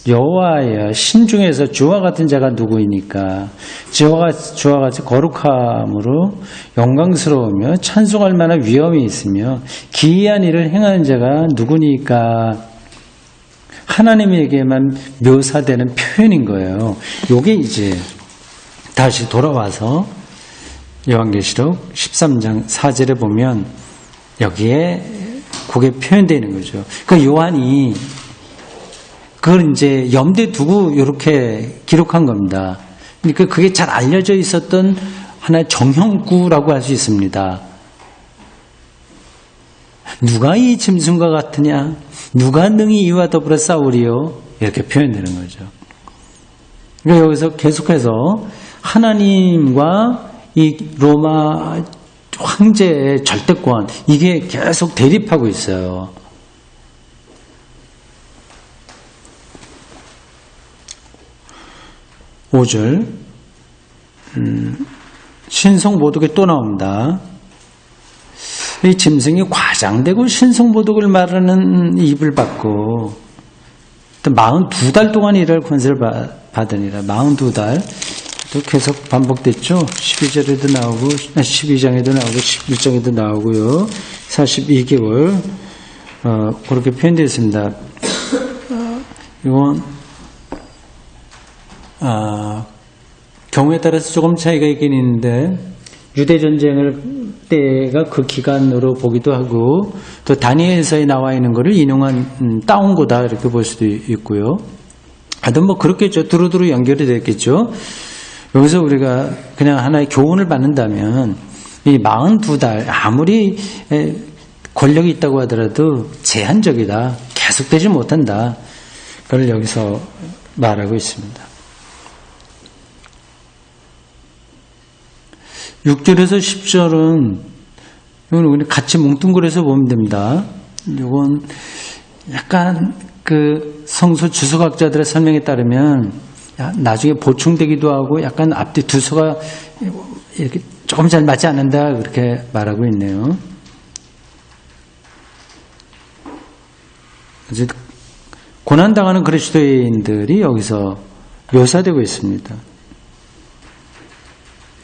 여호와여, 신중에서 주와 같은 자가 누구이니까? 주와 같이 거룩함으로 영광스러우며 찬송할 만한 위엄이 있으며 기이한 일을 행하는 자가 누구니까? 하나님에게만 묘사되는 표현인 거예요. 요게 이제 다시 돌아와서 요한계시록 13장 4절에 보면 여기에 그게 표현되어 있는 거죠. 그 요한이 그걸 이제 염두에 두고 이렇게 기록한 겁니다. 그러니까 그게 잘 알려져 있었던 하나의 정형구라고 할 수 있습니다. 누가 이 짐승과 같으냐? 누가 능히 이와 더불어 싸우리요? 이렇게 표현되는 거죠. 그러니까 여기서 계속해서 하나님과 이 로마 황제의 절대권, 이게 계속 대립하고 있어요. (5절) 신성모독이 또 나옵니다. 이 짐승이 과장되고 신성모독을 말하는 입을 받고 42달 동안 일할 권세를 받으니라. 42달 또 계속 반복됐죠. 12절에도 나오고 12장에도 나오고 11장에도 나오고요. 42개월 그렇게 표현되어 있습니다. 이건 경우에 따라서 조금 차이가 있긴 있는데, 유대전쟁을 때가 그 기간으로 보기도 하고, 또 다니엘서에 나와 있는 것을 인용한 따온거다 이렇게 볼 수도 있고요. 하여튼 뭐 그렇겠죠. 두루두루 연결이 됐겠죠. 여기서 우리가 그냥 하나의 교훈을 받는다면, 이 42달 아무리 권력이 있다고 하더라도 제한적이다. 계속되지 못한다. 그걸 여기서 말하고 있습니다. 6절에서 10절은 이건 우리 같이 뭉뚱그려서 보면 됩니다. 이건 약간 그 성서 주석학자들의 설명에 따르면 나중에 보충되기도 하고 약간 앞뒤 두서가 이렇게 조금 잘 맞지 않는다 그렇게 말하고 있네요. 이제 고난당하는 그리스도인들이 여기서 묘사되고 있습니다.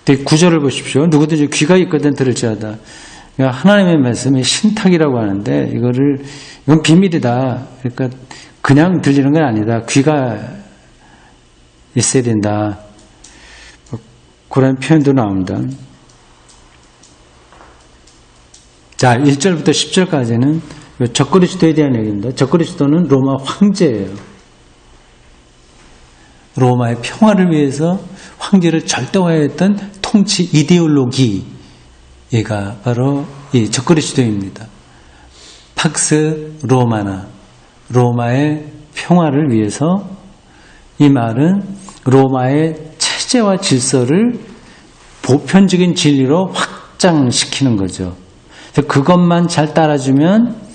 9절을 보십시오. 누구든지 귀가 있거든 들을지어다. 그러니까 하나님의 말씀이 신탁이라고 하는데 이건 비밀이다. 그러니까 그냥 들리는 건 아니다. 귀가 있어야 된다. 그런 표현도 나옵니다. 자, 1절부터 10절까지는 적그리스도에 대한 얘기입니다. 적그리스도는 로마 황제예요. 로마의 평화를 위해서 황제를 절대화했던 통치 이데올로기가 바로 이 적그리스도입니다. 팍스 로마나, 로마의 평화를 위해서 이 말은 로마의 체제와 질서를 보편적인 진리로 확장시키는 거죠. 그래서 그것만 잘 따라주면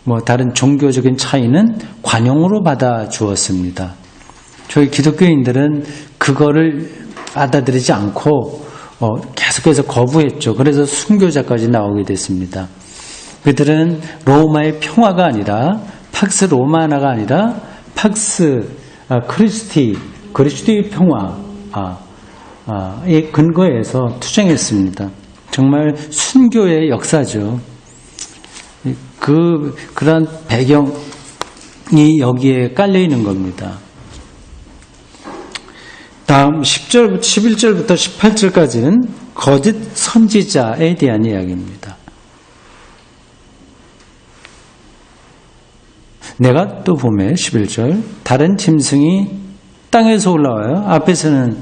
뭐 다른 종교적인 차이는 관용으로 받아 주었습니다. 저희 기독교인들은 그거를 받아들이지 않고 계속해서 거부했죠. 그래서 순교자까지 나오게 됐습니다. 그들은 로마의 평화가 아니라 팍스 로마나가 아니라 팍스 그리스도의 평화의 근거에서 투쟁했습니다. 정말 순교의 역사죠. 그런 배경이 여기에 깔려 있는 겁니다. 다음 11절부터 18절까지는 거짓 선지자에 대한 이야기입니다. 내가 또 보면 11절 다른 짐승이 땅에서 올라와요. 앞에서는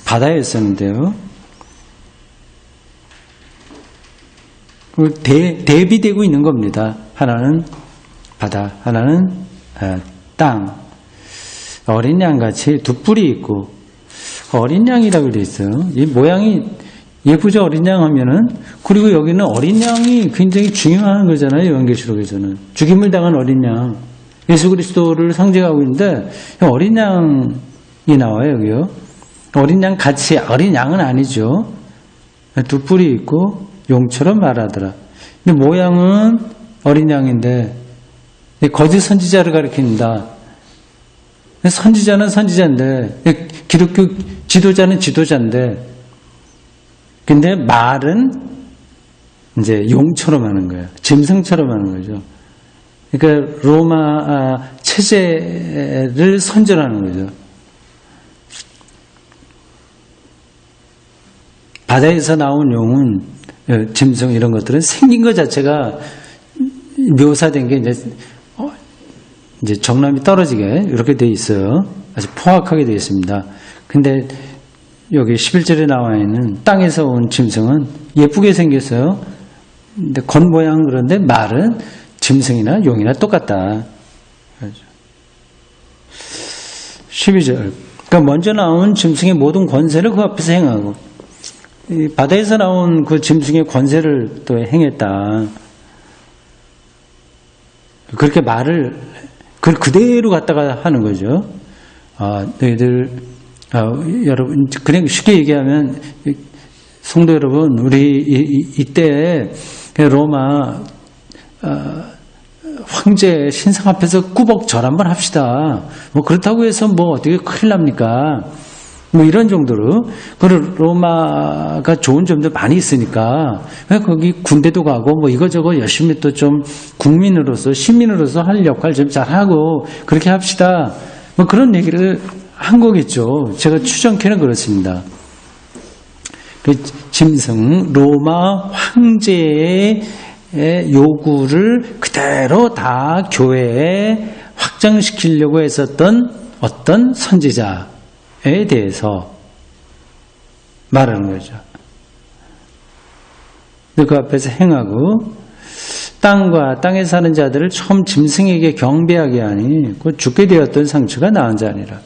바다에 있었는데요. 대비되고 있는 겁니다. 하나는 바다, 하나는 땅. 어린 양같이 두 뿔이 있고 어린 양이라고 되어 있어요. 이 모양이 예쁘죠? 어린 양 하면은. 그리고 여기는 어린 양이 굉장히 중요한 거잖아요. 요한계시록에서는 죽임을 당한 어린 양, 예수 그리스도를 상징하고 있는데 어린 양이 나와요. 여기요. 어린 양 같이, 어린 양은 아니죠. 두 뿔이 있고 용처럼 말하더라. 근데 모양은 어린 양인데 거짓 선지자를 가리킵니다. 선지자는 선지자인데, 기독교 지도자는 지도자인데, 근데 말은 이제 용처럼 하는 거예요. 짐승처럼 하는 거죠. 그러니까 로마 체제를 선전하는 거죠. 바다에서 나온 용은, 짐승 이런 것들은 생긴 것 자체가 묘사된 게 이제 정남이 떨어지게 이렇게 되어 있어요. 아주 포악하게 되어 있습니다. 근데 여기 11절에 나와 있는 땅에서 온 짐승은 예쁘게 생겼어요. 근데 겉모양은 그런데 말은 짐승이나 용이나 똑같다. 12절. 그러니까 먼저 나온 짐승의 모든 권세를 그 앞에서 행하고 이 바다에서 나온 그 짐승의 권세를 또 행했다. 그렇게 말을 그걸 그대로 갖다가 하는 거죠. 너희들, 여러분, 그냥 쉽게 얘기하면, 성도 여러분, 우리 이때 로마 황제 신상 앞에서 꾸벅절 한번 합시다. 뭐 그렇다고 해서 뭐 어떻게 큰일 납니까? 뭐 이런 정도로. 그리고 로마가 좋은 점도 많이 있으니까 거기 군대도 가고 뭐 이거저거 열심히 또 좀 국민으로서 시민으로서 할 역할 좀 잘하고 그렇게 합시다. 뭐 그런 얘기를 한 거겠죠. 제가 추정케는 그렇습니다. 그 짐승 로마 황제의 요구를 그대로 다 교회에 확장시키려고 했었던 어떤 선지자에 대해서 말하는 거죠. 그 앞에서 행하고 땅과 땅에 사는 자들을 처음 짐승에게 경배하게 하니 그 죽게 되었던 상처가 나은 자니라.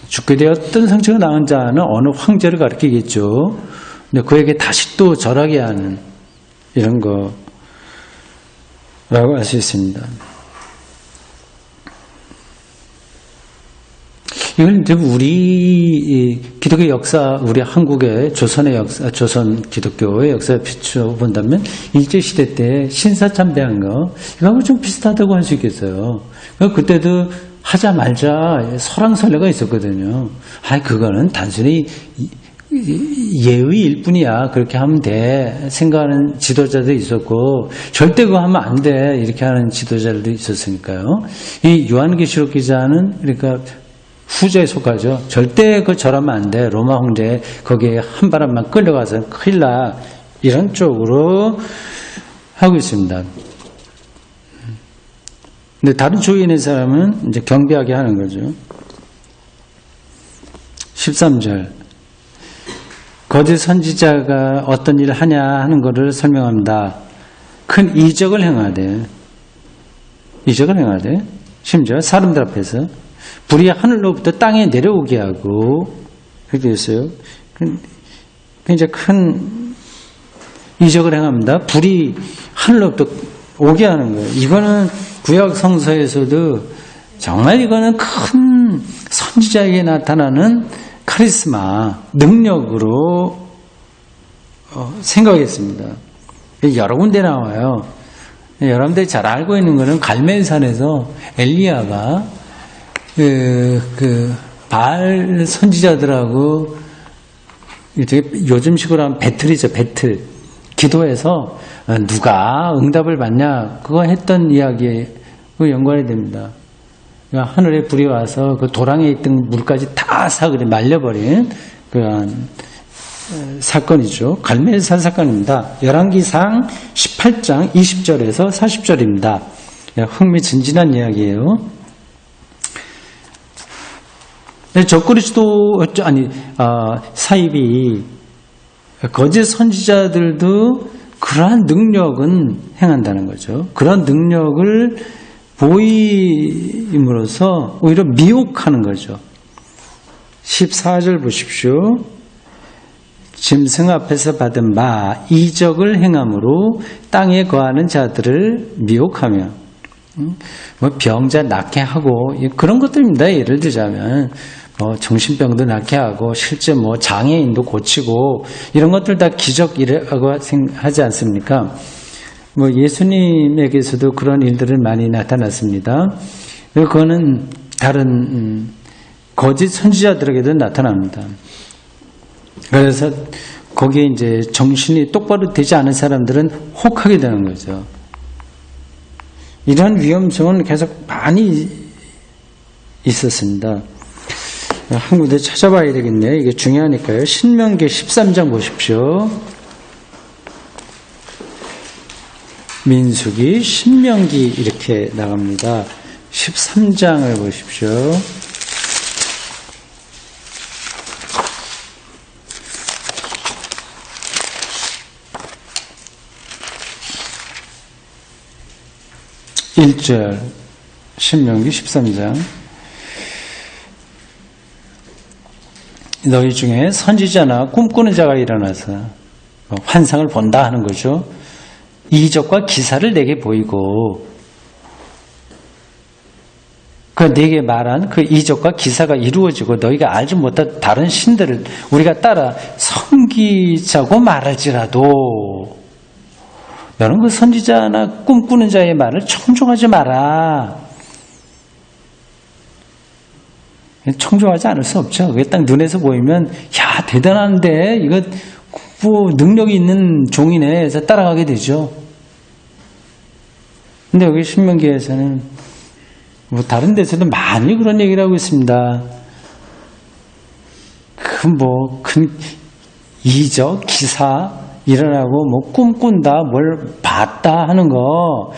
죽게 되었던 상처가 나은 자는 어느 황제를 가리키겠죠. 근데 그에게 다시 또 절하게 하는 이런 거라고 할 수 있습니다. 이걸 이제 우리 기독교 역사, 우리 한국의 조선의 역사, 조선 기독교의 역사에 비추어 본다면 일제시대 때 신사참배한 거, 이거하고 좀 비슷하다고 할 수 있겠어요. 그때도 하자 말자 설왕설래가 있었거든요. 그거는 단순히 예의일 뿐이야. 그렇게 하면 돼. 생각하는 지도자도 있었고, 절대 그거 하면 안 돼. 이렇게 하는 지도자들도 있었으니까요. 이 요한계시록 기자는, 그러니까 후자에 속하죠. 절대 그거 절하면 안 돼. 로마 황제 거기에 한 바람만 끌려가서 큰일 나. 이런 쪽으로 하고 있습니다. 근데 다른 주위에 있는 사람은 이제 경배하게 하는 거죠. 13절. 거짓 선지자가 어떤 일을 하냐 하는 것을 설명합니다. 큰 이적을 행하되, 이적을 행하되, 심지어 사람들 앞에서 불이 하늘로부터 땅에 내려오게 하고, 그렇게 했어요. 굉장히 큰 이적을 행합니다. 불이 하늘로부터 오게 하는 거예요. 이거는 구약 성서에서도 정말 이거는 큰 선지자에게 나타나는 카리스마, 능력으로 생각했습니다. 여러 군데 나와요. 여러분들이 잘 알고 있는 것은 갈멜산에서 엘리야가 바알 선지자들하고 요즘식으로 하면 배틀이죠, 배틀. 기도해서 누가 응답을 받냐, 그거 했던 이야기에 연관이 됩니다. 하늘에 불이 와서 그 도랑에 있던 물까지 다 사그리 말려버린 그런 사건이죠. 갈멜산 사건입니다. 열왕기상 18장 20절에서 40절입니다. 흥미진진한 이야기예요. 적그리스도 사입이 거짓 선지자들도 그러한 능력은 행한다는 거죠. 그런 능력을 보임으로써 오히려 미혹하는 거죠. 14절 보십시오. 짐승 앞에서 받은 바 이적을 행함으로 땅에 거하는 자들을 미혹하며, 병자 낫게 하고 그런 것들입니다. 예를 들자면 정신병도 낫게 하고 실제 장애인도 고치고 이런 것들 다 기적이라고 하지 않습니까? 예수님에게서도 그런 일들은 많이 나타났습니다. 그거는 다른 거짓 선지자들에게도 나타납니다. 그래서 거기에 이제 정신이 똑바로 되지 않은 사람들은 혹하게 되는 거죠. 이런 위험성은 계속 많이 있었습니다. 한 군데 찾아봐야 되겠네요. 이게 중요하니까요. 신명기 13장 보십시오. 민수기, 신명기 이렇게 나갑니다. 13장을 보십시오. (1절) 신명기 13장. 너희 중에 선지자나 꿈꾸는 자가 일어나서 환상을 본다 하는 거죠. 이적과 기사를 내게 보이고, 내게 말한 그 이적과 기사가 이루어지고 너희가 알지 못한 다른 신들을 우리가 따라 섬기자고 말할지라도 너는 그 선지자나 꿈꾸는 자의 말을 청종하지 마라. 청종하지 않을 수 없죠. 그게 딱 눈에서 보이면 야 대단한데 이거 능력이 있는 종이네 해서 따라가게 되죠. 근데 여기 신명기에서는 다른 데서도 많이 그런 얘기를 하고 있습니다. 큰 이적, 기사 일어나고 꿈꾼다, 뭘 봤다 하는 거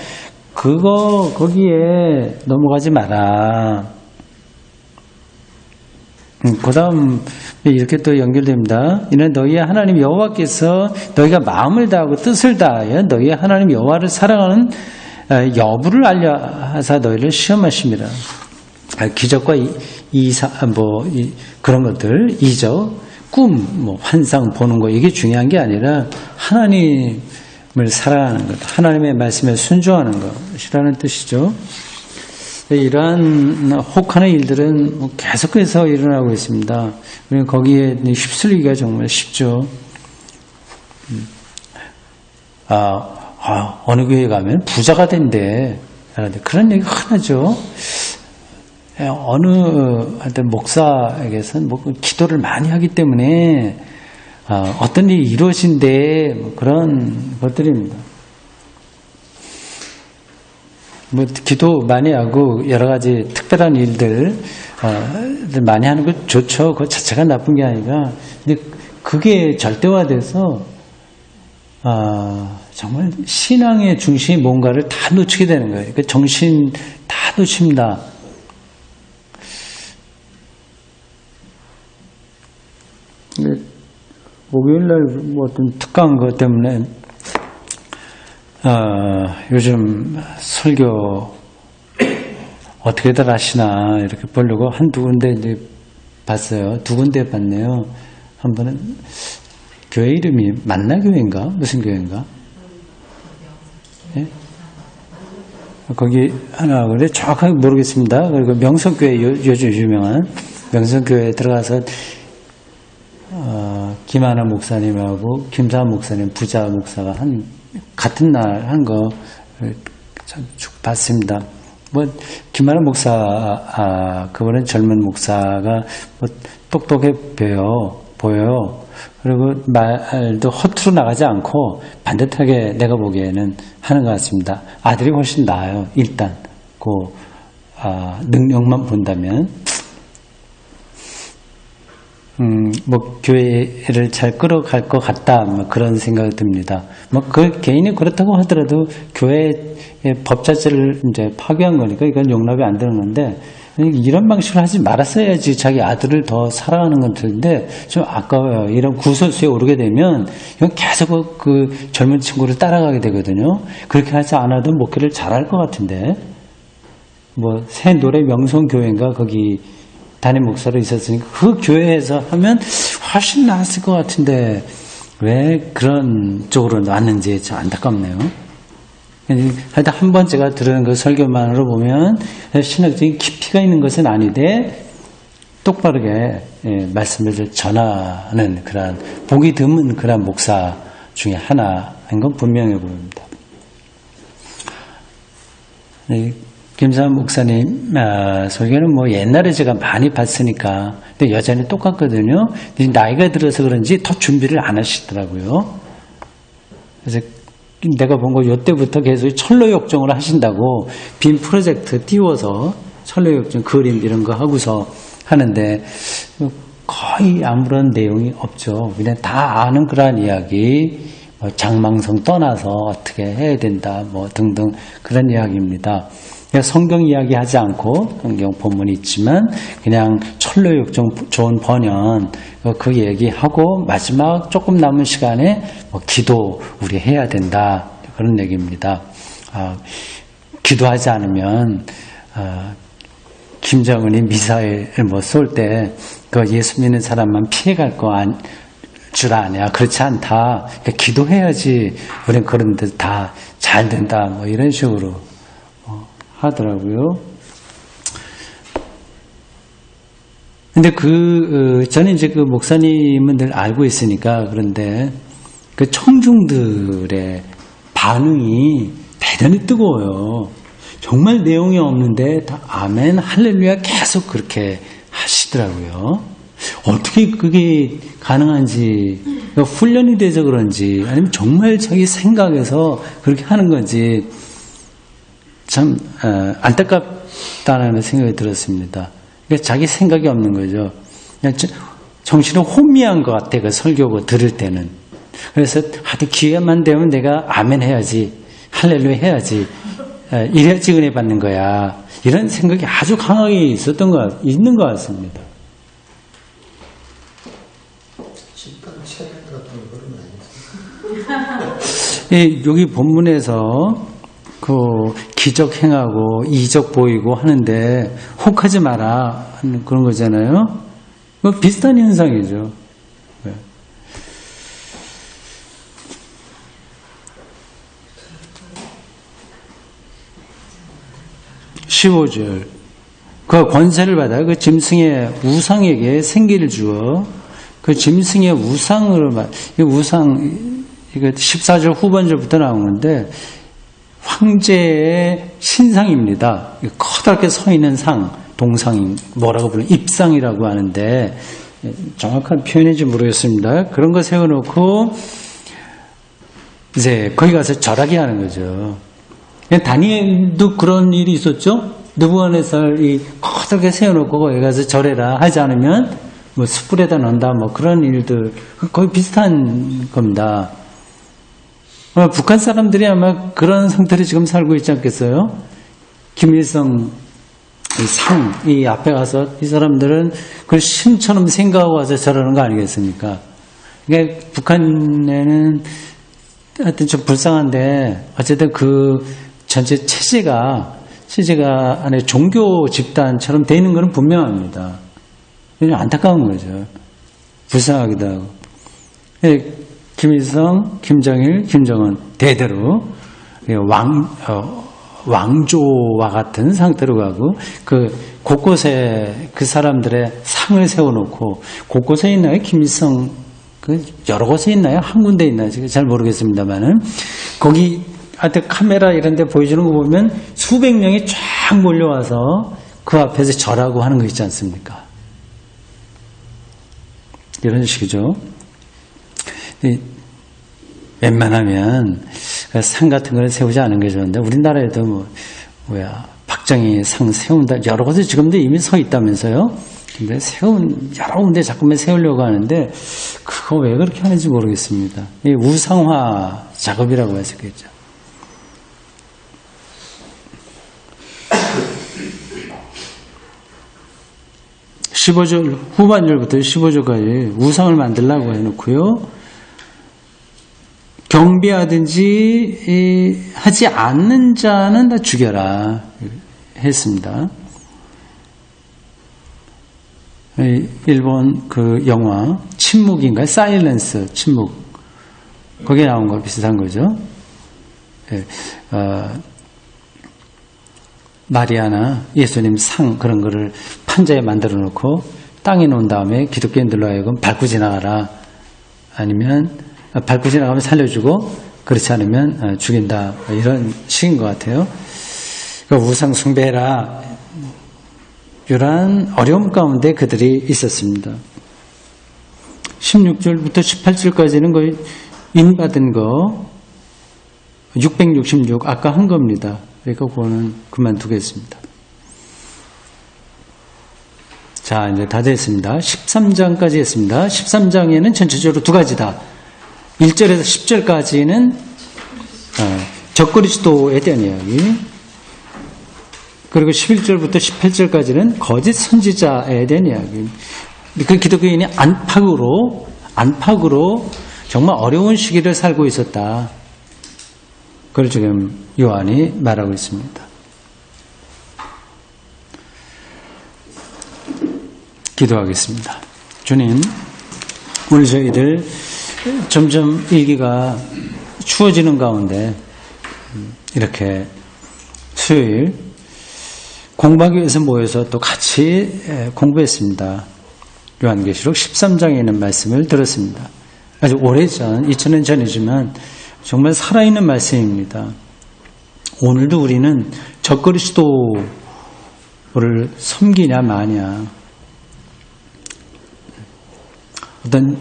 그거 거기에 넘어가지 마라. 그 다음 이렇게 또 연결됩니다. 이는 너희의 하나님 여호와께서 너희가 마음을 다하고 뜻을 다하여 너희의 하나님 여호와를 사랑하는 여부를 알려 하사 너희를 시험하심이라. 기적과 그런 것들, 이적, 꿈, 환상 보는 거 이게 중요한 게 아니라 하나님을 사랑하는 것, 하나님의 말씀에 순종하는 것이라는 뜻이죠. 이러한 혹하는 일들은 계속해서 일어나고 있습니다. 거기에 휩쓸리기가 정말 쉽죠. 어느 교회 가면 부자가 된대. 그런 얘기 흔하죠. 어느 목사에게서는 기도를 많이 하기 때문에 어떤 일이 이루어진대. 그런 것들입니다. 기도 많이 하고 여러 가지 특별한 일들 많이 하는 거 좋죠. 그 자체가 나쁜 게 아니라, 근데 그게 절대화돼서 정말 신앙의 중심이 뭔가를 다 놓치게 되는 거예요. 그 정신 다 놓칩니다. 목요일날 어떤 특강 것 때문에 요즘 설교 어떻게들 하시나 이렇게 보려고 한두 군데 이제 봤어요. 두 군데 봤네요. 한 번은 교회 이름이 만나교회인가? 무슨 교회인가? 예? 거기 하나 그래 정확하게 모르겠습니다. 그리고 명성교회 요즘 유명한 명성교회에 들어가서 김하나 목사님하고 김사한 목사님 부자 목사가 같은 날 한 거 봤습니다. 김하나 목사 그분은 젊은 목사가 똑똑해 보여요. 그리고 말도 허투루 나가지 않고 반듯하게 내가 보기에는 하는 것 같습니다. 아들이 훨씬 나아요. 일단 능력만 본다면 교회를 잘 끌어갈 것 같다 그런 생각이 듭니다. 그 개인이 그렇다고 하더라도 교회의 법 자체를 이제 파괴한 거니까 이건 용납이 안 되는 건데, 이런 방식으로 하지 말았어야지. 자기 아들을 더 사랑하는 건 텐데 좀 아까워요. 이런 구설수에 오르게 되면 이건 계속 그 젊은 친구를 따라가게 되거든요. 그렇게 하지 않아도 목회를 잘할 것 같은데, 새 노래 명성교회인가 거기 담임 목사로 있었으니까 그 교회에서 하면 훨씬 나았을 것 같은데 왜 그런 쪽으로 놨는지 참 안타깝네요. 하여튼 한 번 제가 들은 그 설교만으로 보면 신학적인 깊이가 있는 것은 아닌데 똑바르게 말씀을 전하는 그런 보기 드문 그런 목사 중에 하나인 건 분명해 보입니다. 김사한 목사님 설교는 옛날에 제가 많이 봤으니까 근데 여전히 똑같거든요. 나이가 들어서 그런지 더 준비를 안 하시더라고요. 그래서 내가 본 거 이때부터 계속 철로 역정을 하신다고 빔 프로젝트 띄워서 철로 역정 그림 이런 거 하고서 하는데 거의 아무런 내용이 없죠. 그냥 다 아는 그런 이야기, 장망성 떠나서 어떻게 해야 된다 등등 그런 이야기입니다. 성경 이야기 하지 않고 성경 본문이 있지만 그냥 철로 역정 좋은 번연 그 얘기하고 마지막 조금 남은 시간에 기도 우리 해야 된다 그런 얘기입니다. 기도하지 않으면 김정은이 미사일 쏠 때 그 예수 믿는 사람만 피해갈 줄 아냐. 그렇지 않다. 그러니까 기도해야지 우리는 그런 데 다 잘 된다 이런 식으로 하더라고요. 근데 저는 이제 그 목사님은 늘 알고 있으니까 그런데 그 청중들의 반응이 대단히 뜨거워요. 정말 내용이 없는데 다 아멘, 할렐루야 계속 그렇게 하시더라고요. 어떻게 그게 가능한지, 훈련이 돼서 그런지, 아니면 정말 자기 생각에서 그렇게 하는 건지, 참 안타깝다는 생각이 들었습니다. 그러니까 자기 생각이 없는 거죠. 그냥 정신을 혼미한 것 같아. 그 설교 들을 때는. 그래서 하여튼 기회만 되면 내가 아멘 해야지, 할렐루야 해야지, 이래야지 은혜 받는 거야. 이런 생각이 아주 강하게 있는 것 같습니다. 여기 본문에서 그 기적 행하고 이적 보이고 하는데 혹하지 마라 하는 그런 거잖아요. 비슷한 현상이죠. 15절. 그 권세를 받아 그 짐승의 우상에게 생기를 주어 그 짐승의 우상으로 이 우상 이거 14절 후반절부터 나오는데 황제의 신상입니다. 커다랗게 서 있는 상, 동상이 뭐라고 부르는 입상이라고 하는데 정확한 표현인지 모르겠습니다. 그런 거 세워놓고 이제 거기 가서 절하게 하는 거죠. 다니엘도 그런 일이 있었죠. 느부갓네살 커다랗게 세워놓고 거기 가서 절해라 하지 않으면 뭐 숯불에다 넣는다 뭐 그런 일들 거의 비슷한 겁니다. 북한 사람들이 아마 그런 상태로 지금 살고 있지 않겠어요? 김일성 이 앞에 가서 이 사람들은 그걸 신처럼 생각하고 와서 저러는 거 아니겠습니까? 그러니까 북한에는 하여튼 좀 불쌍한데 어쨌든 그 전체 체제가 안에 종교 집단처럼 돼 있는 것은 분명합니다. 그냥 안타까운 거죠. 불쌍하기도 하고. 김일성, 김정일, 김정은 대대로 왕조와 같은 상태로 가고 그 곳곳에 그 사람들의 상을 세워놓고 곳곳에 있나요? 김일성 그 여러 곳에 있나요? 한 군데 있나요? 제가 잘 모르겠습니다만은 거기 하여튼 카메라 이런 데 보여주는 거 보면 수백 명이 쫙 몰려와서 그 앞에서 절하고 하는 거 있지 않습니까? 이런 식이죠. 웬만하면 상 같은 걸 세우지 않은 게 좋은데 우리나라에도 박정희 상 세운다 여러 곳에 지금도 이미 서 있다면서요. 근데 여러 군데 자꾸만 세우려고 하는데 그거 왜 그렇게 하는지 모르겠습니다. 이 우상화 작업이라고 했었겠죠. (15절) 후반절부터 15절까지 우상을 만들라고 해놓고요. 경배하든지 하지 않는 자는 다 죽여라 했습니다. 일본 그 영화 침묵인가요? 사일런스 침묵 거기에 나온 거 비슷한 거죠. 마리아나 예수님 상 그런 거를 판자에 만들어 놓고 땅에 놓은 다음에 기독교인들로 하여금 밟고 지나가라 아니면 밟고 지나가면 살려주고 그렇지 않으면 죽인다 이런 식인 것 같아요. 우상 숭배해라 이러한 어려움 가운데 그들이 있었습니다. 16절부터 18절까지는 거의 인받은 거 666 아까 한 겁니다. 그러니까 그거는 그만두겠습니다. 자 이제 다 됐습니다. 13장까지 했습니다. 13장에는 전체적으로 두 가지다. 1절에서 10절까지는 적그리스도에 대한 이야기 그리고 11절부터 18절까지는 거짓 선지자에 대한 이야기. 그 기독교인이 안팎으로 정말 어려운 시기를 살고 있었다. 그걸 지금 요한이 말하고 있습니다. 기도하겠습니다. 주님, 오늘 저희들 점점 일기가 추워지는 가운데 이렇게 수요일 공부하기 위해서 모여서 또 같이 공부했습니다. 요한계시록 13장에 있는 말씀을 들었습니다. 아주 오래전, 2000년 전이지만 정말 살아있는 말씀입니다. 오늘도 우리는 적그리스도를 섬기냐 마냐 어떤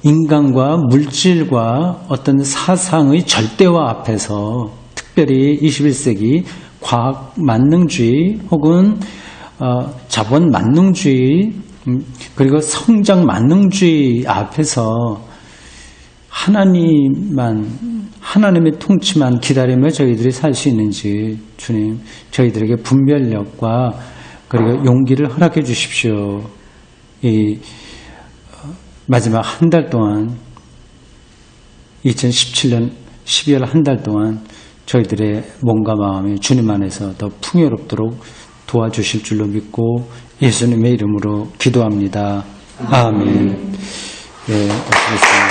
인간과 물질과 어떤 사상의 절대화 앞에서 특별히 21세기 과학 만능주의 혹은 자본 만능주의 그리고 성장 만능주의 앞에서 하나님의 통치만 기다리며 저희들이 살 수 있는지 주님 저희들에게 분별력과 그리고 용기를 허락해 주십시오. 이 마지막 한 달 동안 2017년 12월 한 달 동안 저희들의 몸과 마음이 주님 안에서 더 풍요롭도록 도와주실 줄로 믿고 예수님의 이름으로 기도합니다. 아멘. 네, 어떻겠습니까?